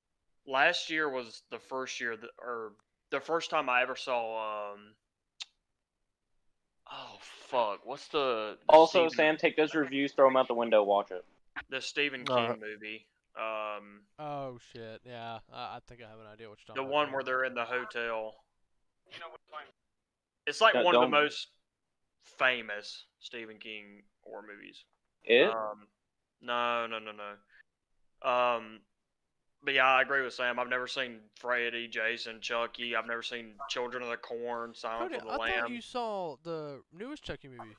Last year was the first year that, or the first time I ever saw. Oh fuck! What's the Also, Stephen, Sam, take those reviews, throw them out the window, watch it. the Stephen Alright. King movie? Oh shit, yeah. I think I have an idea what you're The talking one about. where they're in the hotel. It's like No, one of the don't- most famous Stephen King horror movies. It? No. But yeah, I agree with Sam. I've never seen Freddy, Jason, Chucky. I've never seen Children of the Corn, Silence Cody, of the I thought Lamb. you saw the newest Chucky movie.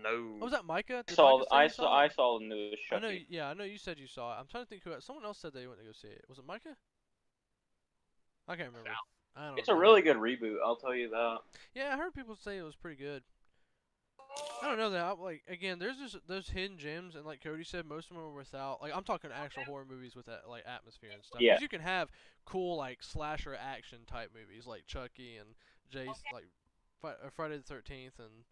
No. Oh, was that Micah? Did saw. Micah say I he saw. I it? saw the newest I know. Chucky. Yeah, I know you said you saw it. I'm trying to think who. Someone else said they went to go see it. Was it Micah? I can't remember. I don't It's a know. really good reboot. I'll tell you that. Yeah, I heard people say it was pretty good. I don't know that. Like again, there's just those hidden gems, and like Cody said, most of them are without. Like I'm talking actual horror movies with that like atmosphere and stuff. Yeah. Because you can have cool like slasher action type movies like Chucky and Jason, like Friday the 13th and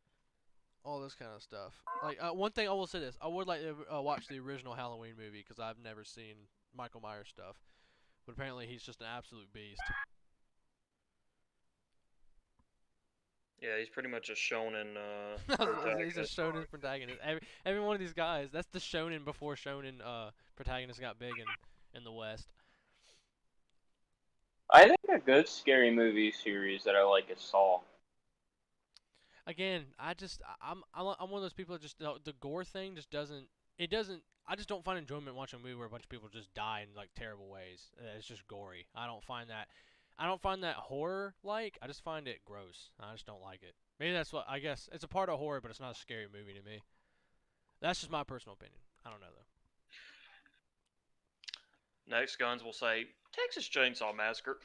all this kind of stuff. Like one thing I will say this, I would like to watch the original Halloween movie because I've never seen Michael Myers stuff, but apparently he's just an absolute beast. Yeah, he's pretty much a shonen. He's a protagonist. shonen protagonist. Every one of these guys, that's the shonen before shonen protagonists got big in the West. I think a good scary movie series that I like is Saw. Again, I'm one of those people that just the gore thing just doesn't I just don't find enjoyment watching a movie where a bunch of people just die in like terrible ways. It's just gory. I don't find that horror like. I just find it gross. I just don't like it. Maybe that's what I guess it's a part of horror, but it's not a scary movie to me. That's just my personal opinion. I don't know though. Next, Guns will say Texas Chainsaw Massacre.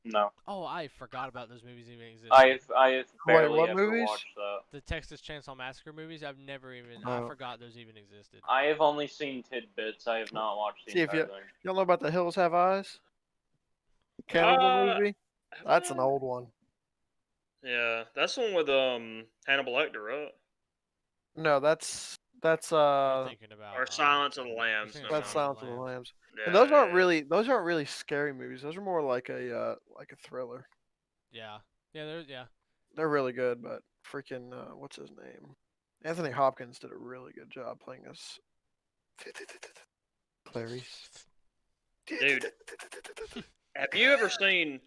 No, Oh, I forgot about those movies even existed. I've barely what ever movies? watched that. The Texas Chainsaw Massacre movies, I've never even No. I forgot those even existed. I have only seen tidbits. I have not watched the See, if entire thing. Y'all know about The Hills Have Eyes? Cannibal movie? That's an Uh, old one. Yeah, that's the one with Hannibal Lecter, right? No, that's You're thinking about Or Silence of the you're Lambs. thinking No, of that's no. Silence of the Lambs. Yeah, And those aren't yeah. really scary movies. Those are more like a thriller. Yeah, yeah. They're really good, but freaking what's his name? Anthony Hopkins did a really good job playing this. Clarice. Dude. Have you ever seen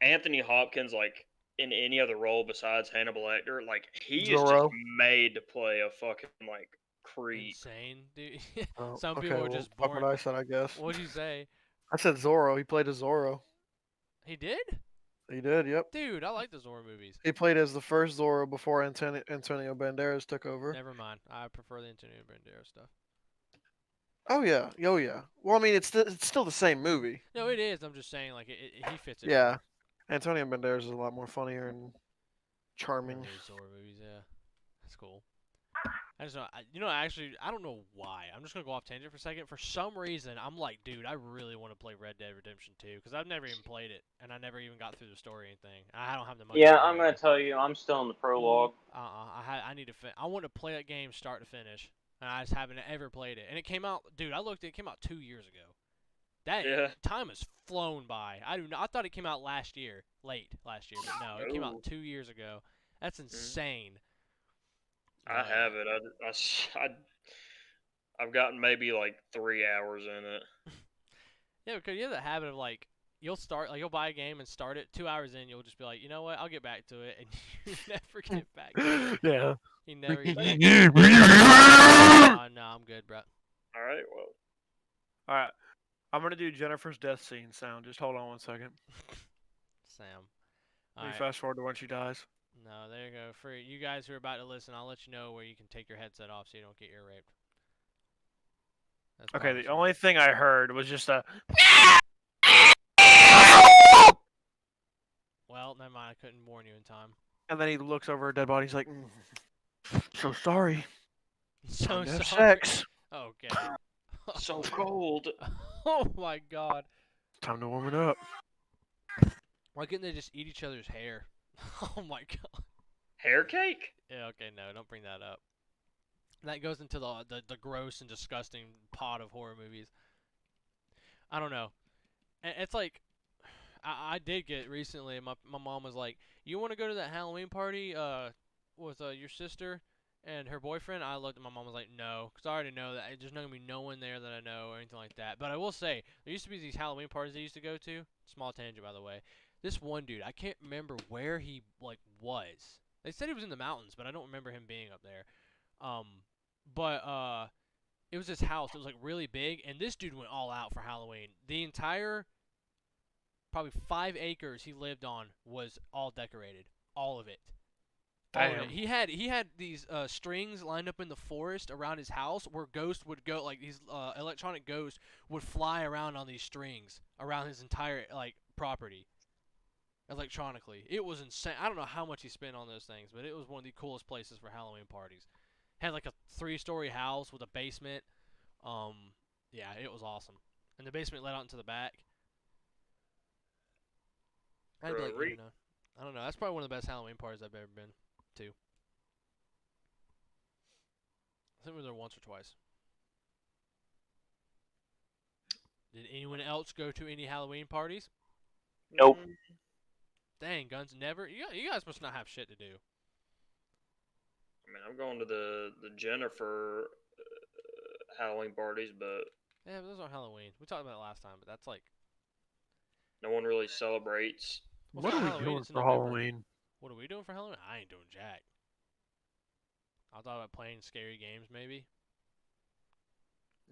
Anthony Hopkins like in any other role besides Hannibal Lecter? Like he is just Zorro. made to play a fucking like creep. Insane, dude. Oh, Some okay, people are well, just fuck born. what I said, I guess. What'd you say? I said Zorro. He played as Zorro. He did? He did, yep. Dude, I like the Zorro movies. He played as the first Zorro before Antonio Banderas took over. Never mind. I prefer the Antonio Banderas stuff. Oh yeah, Well, I mean, it's still the same movie. No, it is. I'm just saying, like, he fits it. Yeah, more. Antonio Banderas is a lot more funnier and One charming. of those Zorro movies, yeah. That's cool. I just don't, actually, I don't know why. I'm just gonna go off tangent for a second. For some reason, I'm like, dude, I really want to play Red Dead Redemption 2 because I've never even played it and I never even got through the story or anything. I don't have the money. Yeah, I'm gonna tell you, I'm still in the prologue. I need to. I want to play that game start to finish, and I just haven't ever played it. And it came out, dude. It came out 2 years ago. That Yeah. time has flown by. I thought it came out last year, late last year, but no, it came No. out 2 years ago. That's insane. I have it. I've gotten maybe like 3 hours in it. Yeah, because you have that habit of like you'll buy a game and start it 2 hours in, you'll just be like, you know what, I'll get back to it, and you never get back to it. Yeah. He never. He, All no, I'm good, bro. All right, well, right, I'm gonna do Jennifer's death scene sound. Just hold on 1 second. Sam. Let me Alright. fast forward to when she dies. No, there you go. For you guys who are about to listen, I'll let you know where you can take your headset off so you don't get ear raped. That's Okay, probably the smart. only thing I heard was just a. Well, never mind. I couldn't warn you in time. And then he looks over her dead body. He's like, "So sorry. So Time to have sorry. sex. Okay. so cold. Oh my god. Time to warm it up." Why couldn't they just eat each other's hair? Oh my god. Hair cake? Yeah, okay, no, don't bring that up. That goes into the gross and disgusting pot of horror movies. I don't know. It's like I did get recently. My mom was like, "You want to go to that Halloween party with your sister and her boyfriend?" I looked at my mom, was like, "No," because I already know that there's not gonna be no one there that I know or anything like that. But I will say there used to be these Halloween parties I used to go to. Small tangent, by the way. This one dude, I can't remember where he was. They said he was in the mountains, but I don't remember him being up there. Um, but it was his house. It was like really big, and this dude went all out for Halloween. The entire probably 5 acres he lived on was all decorated, all of it. All of Damn. it. He had these strings lined up in the forest around his house where ghosts would go, like these electronic ghosts would fly around on these strings around his entire property electronically. It was insane. I don't know how much he spent on those things, but it was one of the coolest places for Halloween parties. Had like a 3-story house with a basement. Yeah, it was awesome. And the basement led out into the back. I'd be like, Re- I don't know. That's probably one of the best Halloween parties I've ever been to. I think we were there once or twice. Did anyone else go to any Halloween parties? Nope. Dang, Guns, never. You guys must not have shit to do. I mean, I'm going to the Jennifer Halloween parties, but Yeah, but those aren't Halloween. We talked about it last time, but that's like. no one really celebrates. Well, What it's are not we Halloween, doing it's in for November. Halloween? What are we doing for Halloween? I ain't doing jack. I thought about playing scary games, maybe.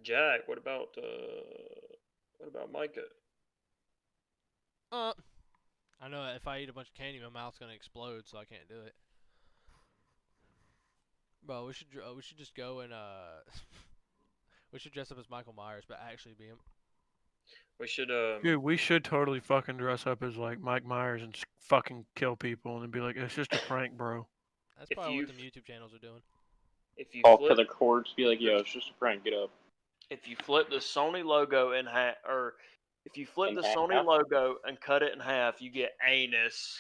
Jack, what about Micah? I know that if I eat a bunch of candy, my mouth's gonna explode, so I can't do it. Bro, we should just go and we should dress up as Michael Myers, but actually be him. We should Dude, we should totally fucking dress up as like Mike Myers and fucking kill people and then be like, "It's just a prank, bro." That's If probably what you- them YouTube channels are doing. if you Call for flip the corpse, be like, yo, it's just a prank, get up. if you flip the Sony logo in half, or if you flip In the half? Sony logo and cut it in half, you get anus.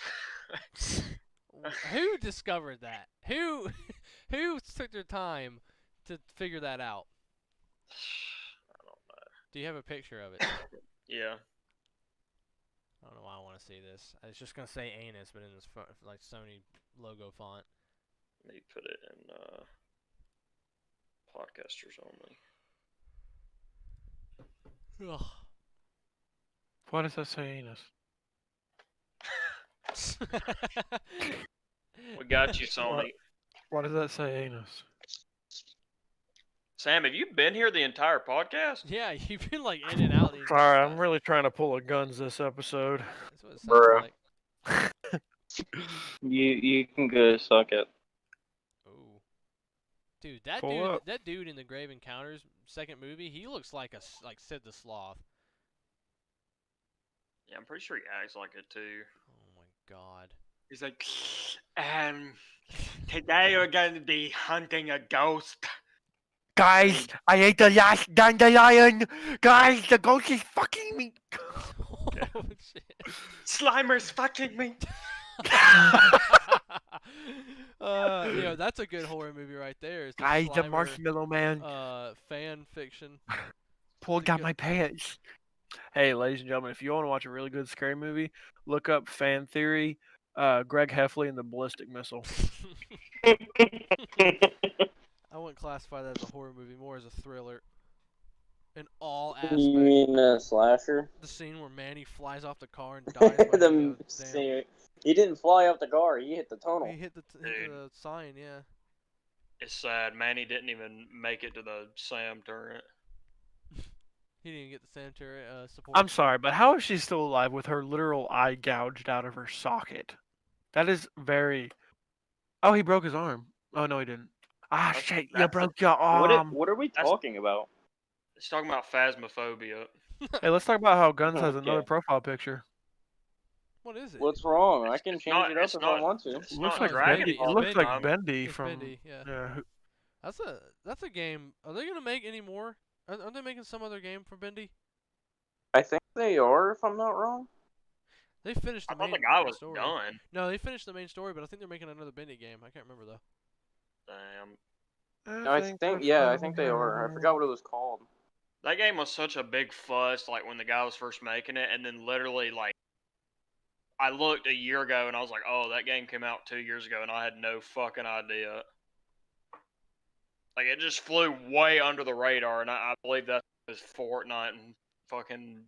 Who discovered that? Who who took their time to figure that out? I don't know. Do you have a picture of it? Yeah. I don't know why I want to see this. It's just gonna say anus, but in this like Sony logo font. Let me put it in podcasters only. Ugh. Why does that say anus? We got you, Sony. Why does that say anus? Sam, have you been here the entire podcast? Yeah, you've been like in and out the entire Sorry, I'm time. really trying to pull a guns this episode. That's what it sounds Bruh. like. You can go suck it. Ooh. Dude, that Pull dude, up. that dude in the Grave Encounters second movie, he looks like Sid the Sloth. Yeah, I'm pretty sure he acts like it too. Oh my god. He's like, today we're going to be hunting a ghost. Guys, I ate the last dandelion. Guys, the ghost is fucking me. Oh shit. Slimer's fucking me. That's a good horror movie right there. Is the Guys, the Slimer, marshmallow man fan fiction. pulled pretty down good. my pants. Hey, ladies and gentlemen, if you want to watch a really good scary movie, look up Fan Theory, Greg Heffley and the Ballistic Missile. I wouldn't classify that as a horror movie, more as a thriller. In all You aspects. mean a slasher? The scene where Manny flies off the car and dies by the damn. He didn't fly off the car, he hit the tunnel. He hit the Dude. sign, yeah. It's sad. Manny didn't even make it to the Sam tournament. He didn't get the sanitary support. I'm sorry, but how is she still alive with her literal eye gouged out of her socket? That is very. Oh, he broke his arm. Oh no, he didn't. Ah, That's- shit! You that's- broke your What arm. what are we That's- talking about? It's talking about phasmophobia. Hey, let's talk about how Guns has another Okay. profile picture. What is it? What's wrong? I can It's change not- it up it's if not- I want to. It's Looks not like Dragon Bendy. It Ball looks like time. Bendy It's from. Bendy, yeah. Yeah. That's a game. Are they gonna make any more? Aren't they making some other game for Bendy? I think they are, if I'm not wrong. They finished the I thought main the guy was story. done. No, they finished the main story, but I think they're making another Bendy game. I can't remember though. Damn. I think yeah, I think they are. I forgot what it was called. That game was such a big fuss, like when the guy was first making it, and then literally, like, I looked a year ago and I was like, oh, that game came out 2 years ago, and I had no fucking idea. Like, it just flew way under the radar, and I believe that was Fortnite and fucking.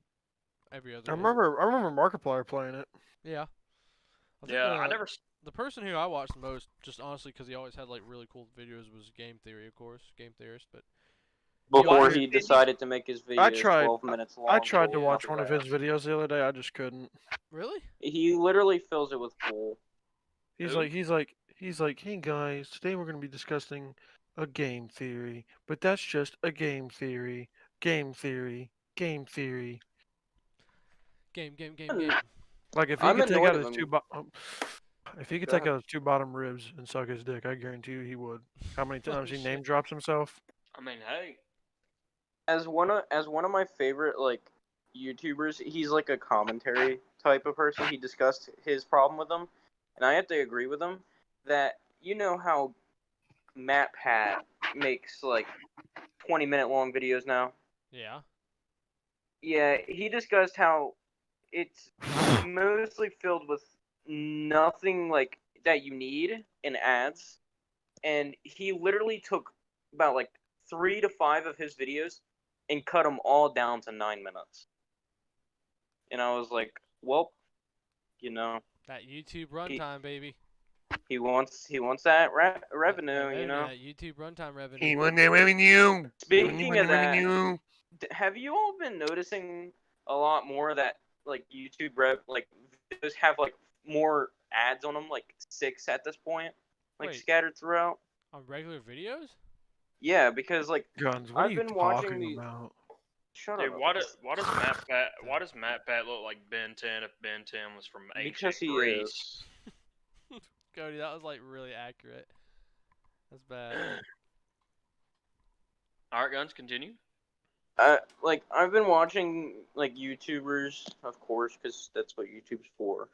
Every other. I game. remember Markiplier playing it. Yeah. I think Yeah, I never. The person who I watched the most, just honestly, because he always had like really cool videos, was Game Theory, of course, Game Theorist. But Before Yeah, he decided to make his I videos tried- 12 minutes long. I tried to so watch he one of his videos the other day. I just couldn't. really, He literally fills it with bull. He's Who? like, hey guys, today we're gonna be discussing a game theory, but that's just a game theory. Game theory. Game theory. game. Like if he I'm could take annoyed out of his him. if he could Go take ahead. out his 2 bottom ribs and suck his dick, I guarantee you he would. How many Oh, times he shit. name drops himself? I mean, hey. As one of my favorite like YouTubers, he's like a commentary type of person. He discussed his problem with them, and I have to agree with him that you know how Matt Pat makes like 20-minute long videos now. yeah. Yeah, he discussed how it's mostly filled with nothing like that you need in ads, and he literally took about like 3 to 5 of his videos and cut them all down to 9 minutes. And I was like, well, you know, That YouTube runtime, baby. he wants that revenue, That you know. That YouTube runtime revenue. won that revenue. Speaking of that, have you all been noticing a lot more that like YouTube like videos have like more ads on them, like 6 at this point, like Wait. scattered throughout? On regular videos? Yeah, because like Guns, what I've are you been watching talking the- about? shut Dude, up. why does Matt Pat look like Ben 10 if Ben 10 was from ancient Because he Greece? Cody, that was like really accurate. That's bad. Alright, guns, continue. Like I've been watching like YouTubers, of course, because that's what YouTube's for.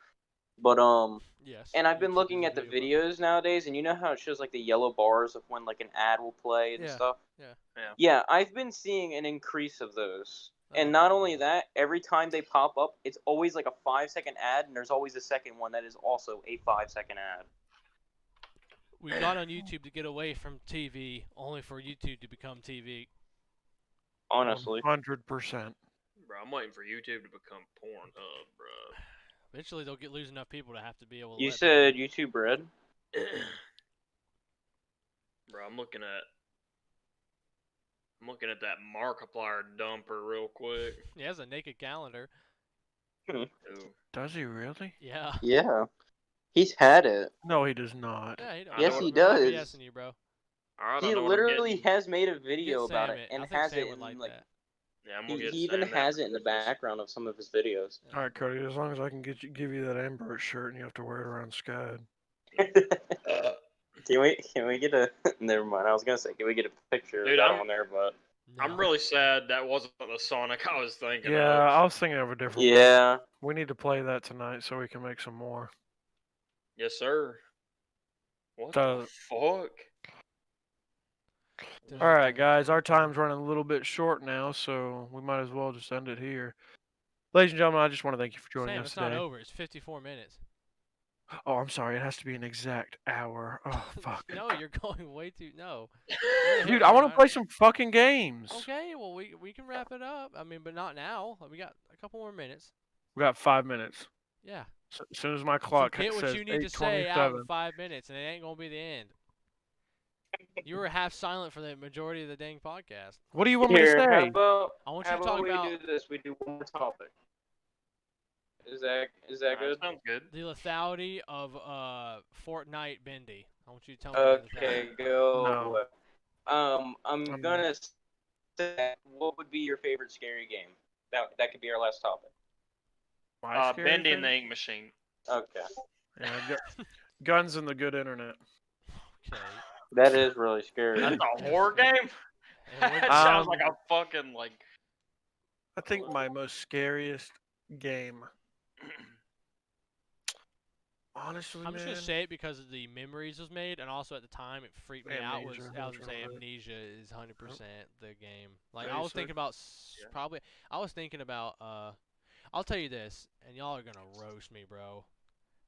But Yes. and I've been YouTube looking is a at the video videos nowadays, and you know how it shows like the yellow bars of when like an ad will play and Yeah, stuff. yeah. Yeah, I've been seeing an increase of those. And Oh. not only that, every time they pop up, it's always like a 5-second ad, and there's always a second one that is also a 5-second ad. We got on YouTube to get away from TV, only for YouTube to become TV. Honestly. 100%. Bro, I'm waiting for YouTube to become Pornhub, bro. Eventually, they'll lose enough people to have to be able to. You let said people- YouTube Red? Bro, I'm looking at that Markiplier dumper real quick. He has a naked calendar. Ooh. Does he really? Yeah. Yeah. He's had it. No, he does not. Yeah, he does. Yes, he I'm not does. BSing you, bro. Alright, I He know what I'm literally getting. has made a Get video about Sam it I and think has Sam it would in like like that. Yeah, I'm he gonna get even Sam that has it in the for Christmas. background of some of his videos. All right, Cody. As long as I can give you that Amber shirt and you have to wear it around Scud. Can we get a never mind, I was gonna say can we get a picture Dude, of that I'm- on there, but I'm No. really sad that wasn't the Sonic I was thinking Yeah, of. I was thinking of a different one. yeah. We need to play that tonight so we can make some more. Yes, sir. What So- the fuck? All right, guys. Our time's running a little bit short now, so we might as well just end it here. Ladies and gentlemen, I just want to thank you for joining Sam, us it's today. not over. It's 54 minutes. Oh, I'm sorry. It has to be an exact hour. Oh, fuck. No, you're going way too. No. Dude, I want to play some fucking games. Okay, well we can wrap it up. I mean, but not now. We got a couple more minutes. We got 5 minutes. Yeah. As soon as my So clock get what says you need to say out in 8:27. 5 minutes, and it ain't gonna be the end. You were half silent for the majority of the dang podcast. What do you want me to Here, say? I want how you to talk about we about do this? We do one more topic. Is that good? Sounds good. the lethality of Fortnite Bendy. I want you to tell me the Okay, lethality. go. No. I'm gonna say, what would be your favorite scary game? That could be our last topic. My scary Bendy and the favorite? Ink Machine. Okay, Yeah, guns and the good internet. Okay. that is really scary. That's a horror game? It That would- sounds like a fucking, like... I think my most scariest game. Honestly, I'm just man. gonna say it because of the memories it was made, and also at the time it freaked me out. Was Amnesia, I was that's gonna say right. Amnesia is 100% the game. Like I Okay, was so- thinking about Yeah. probably I was thinking about I'll tell you this, and y'all are gonna roast me, bro.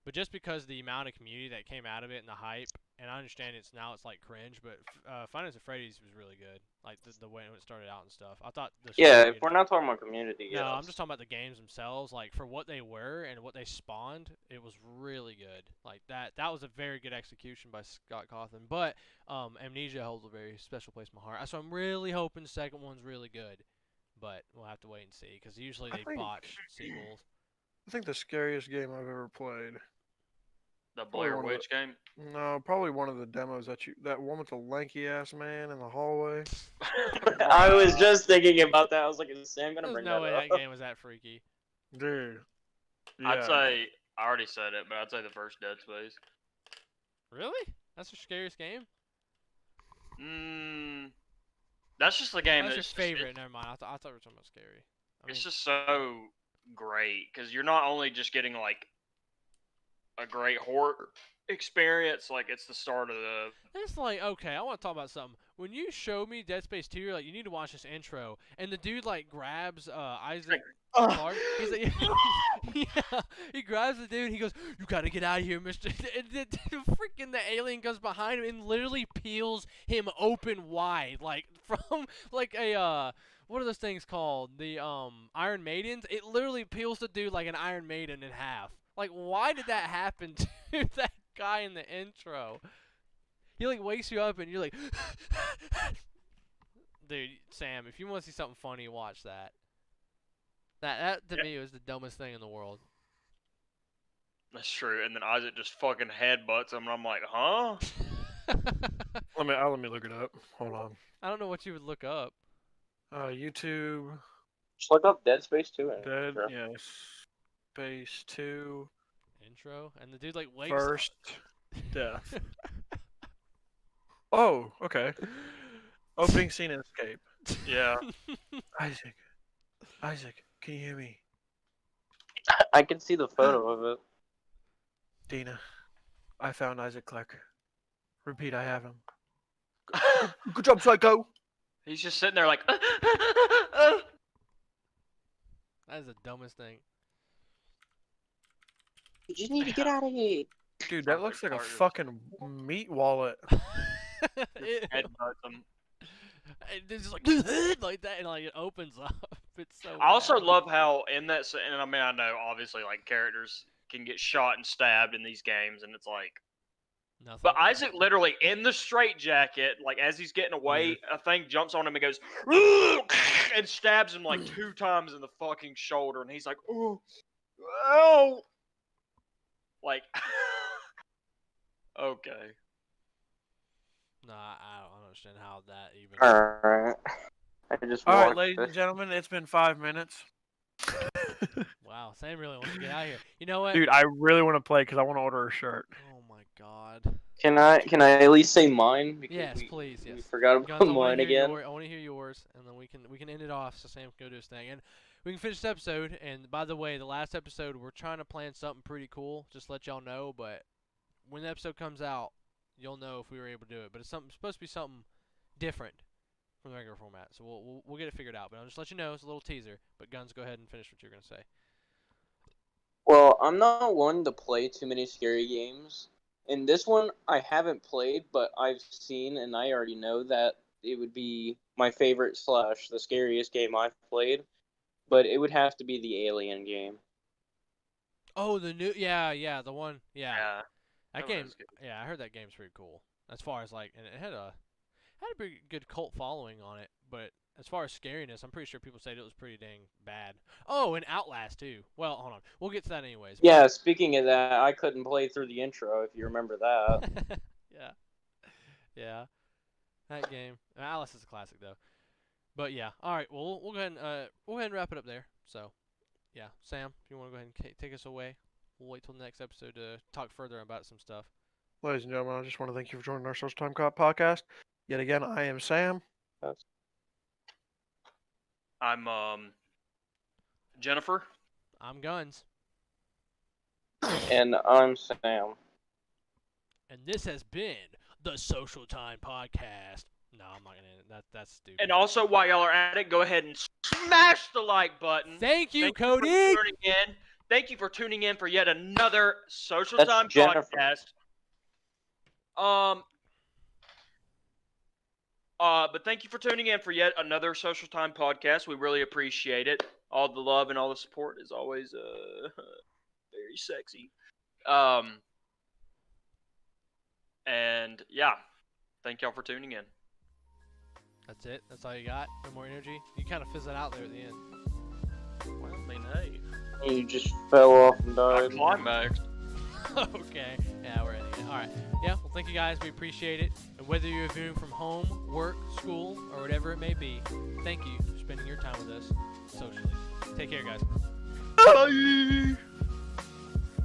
But just because the amount of community that came out of it and the hype, and I understand it's like cringe, but Five Nights at Freddy's was really good. Like the way it started out and stuff. I thought the Yeah, story if we're not talking about community, no, yes. I'm just talking about the games themselves. Like for what they were and what they spawned, it was really good. Like that was a very good execution by Scott Cawthon. But Amnesia holds a very special place in my heart. So I'm really hoping the second one's really good. But we'll have to wait and see because usually I they think- botch sequels. I think the scariest game I've ever played. The Probably Blair one of Witch game? No, probably one of the demos that one with the lanky ass man in the hallway. I was just thinking about that. I was like, is Sam gonna There's bring no that way up? that game was that freaky. Dude. Yeah. I'd say... I already said it, but I'd say the first Dead Space. Really? That's your scariest game? That's just the game That's your that's favorite. Never mind. I thought we were talking about scary. It's just so great because you're not only just getting like a great horror experience, like it's the start of the... It's like, okay, I want to talk about something. When you show me Dead Space 2, you're like, you need to watch this intro. And the dude, like, grabs Isaac Clarke. He's like, yeah, he grabs the dude, he goes, you gotta get out of here, mister. And the freaking the alien comes behind him and literally peels him open wide. Like, from, like, a, what are those things called? The, Iron Maidens? It literally peels the dude like an Iron Maiden in half. Like, why did that happen to that guy in the intro? He like wakes you up and you're like, dude, Sam, if you want to see something funny, watch that. That to me was the dumbest thing in the world. That's true. And then Isaac just fucking headbutts him, and I'm like, huh? Let me look it up. Hold on. I don't know what you would look up. YouTube Just look up Dead Space 2. Dead Sure. yes. Space 2 Intro, and the dude like wakes first death. Oh, okay. Opening scene and escape. Yeah. Isaac, can you hear me? I can see the photo of it. Dina, I found Isaac Clarke. Repeat, I have him. Good job, Psycho. He's just sitting there like, That is the dumbest thing. You just need to get out of here. Dude, that Sounds looks like like a Carter's. fucking meat wallet. headbutts him. It's just like like that, and like it opens up. It's so. I also bad. love how in that, and I mean, I know obviously like characters can get shot and stabbed in these games, and it's like, Nothing. but Isaac literally in the straitjacket, like as he's getting away, a thing jumps on him and goes, and stabs him like 2 times in the fucking shoulder, and he's like, oh, oh, like, okay. Nah, I don't understand how that even. Alright. I just All right, walked ladies and this. gentlemen, it's been 5 minutes. Wow, Sam really wants to get out of here. You know what? Dude, I really want to play because I want to order a shirt. Oh my god. Can I at least say mine? Because Yes, we, please. we Yes. forgot about Guns, I want mine to hear again. I want to hear yours, and then we can end it off so Sam can go do his thing, and we can finish this episode. And by the way, the last episode we're trying to plan something pretty cool. Just to let y'all know, but when the episode comes out, you'll know if we were able to do it. But it's supposed to be something different from the regular format, so we'll get it figured out. But I'll just let you know it's a little teaser. But Guns, go ahead and finish what you're gonna say. Well, I'm not one to play too many scary games. And this one I haven't played, but I've seen and I already know that it would be my favorite / the scariest game I've played. But it would have to be the Alien game. Oh, the new the one, yeah. Yeah. That That game, was good. yeah, I heard that game's pretty cool. As far as like, and it had a pretty good cult following on it, but as far as scariness, I'm pretty sure people said it was pretty dang bad. Oh, and Outlast too. Well, hold on, we'll get to that anyways. Yeah, speaking of that, I couldn't play through the intro if you remember that. Yeah, yeah, that game. Outlast is a classic though. But yeah, all right. Well, we'll go ahead and wrap it up there. So, yeah, Sam, if you want to go ahead and take us away, we'll wait till the next episode to talk further about some stuff. Ladies and gentlemen, I just want to thank you for joining our Social Time Cop podcast. Yet again, I am Sam. I'm Jennifer. I'm Guns, And I'm Sam. and this has been the Social Time Podcast. No, I'm not gonna end it. That's stupid. And also, while y'all are at it, go ahead and smash the like button. Thank you, Thank Cody. You for tuning in. Thank you for tuning in for yet another Social That's Time Jennifer. podcast. But thank you for tuning in for yet another Social Time podcast. We really appreciate it. All the love and all the support is always very sexy. And yeah, thank y'all for tuning in. That's it. That's all you got. No more energy. You kind of fizzled out there at the end. Well, I mean, hey, You just fell off and I died. climaxed. Okay. Yeah, we're ending it. All right. Yeah. Well, thank you guys. We appreciate it. And whether you're viewing from home, work, school, or whatever it may be, thank you for spending your time with us socially. Take care, guys. Bye.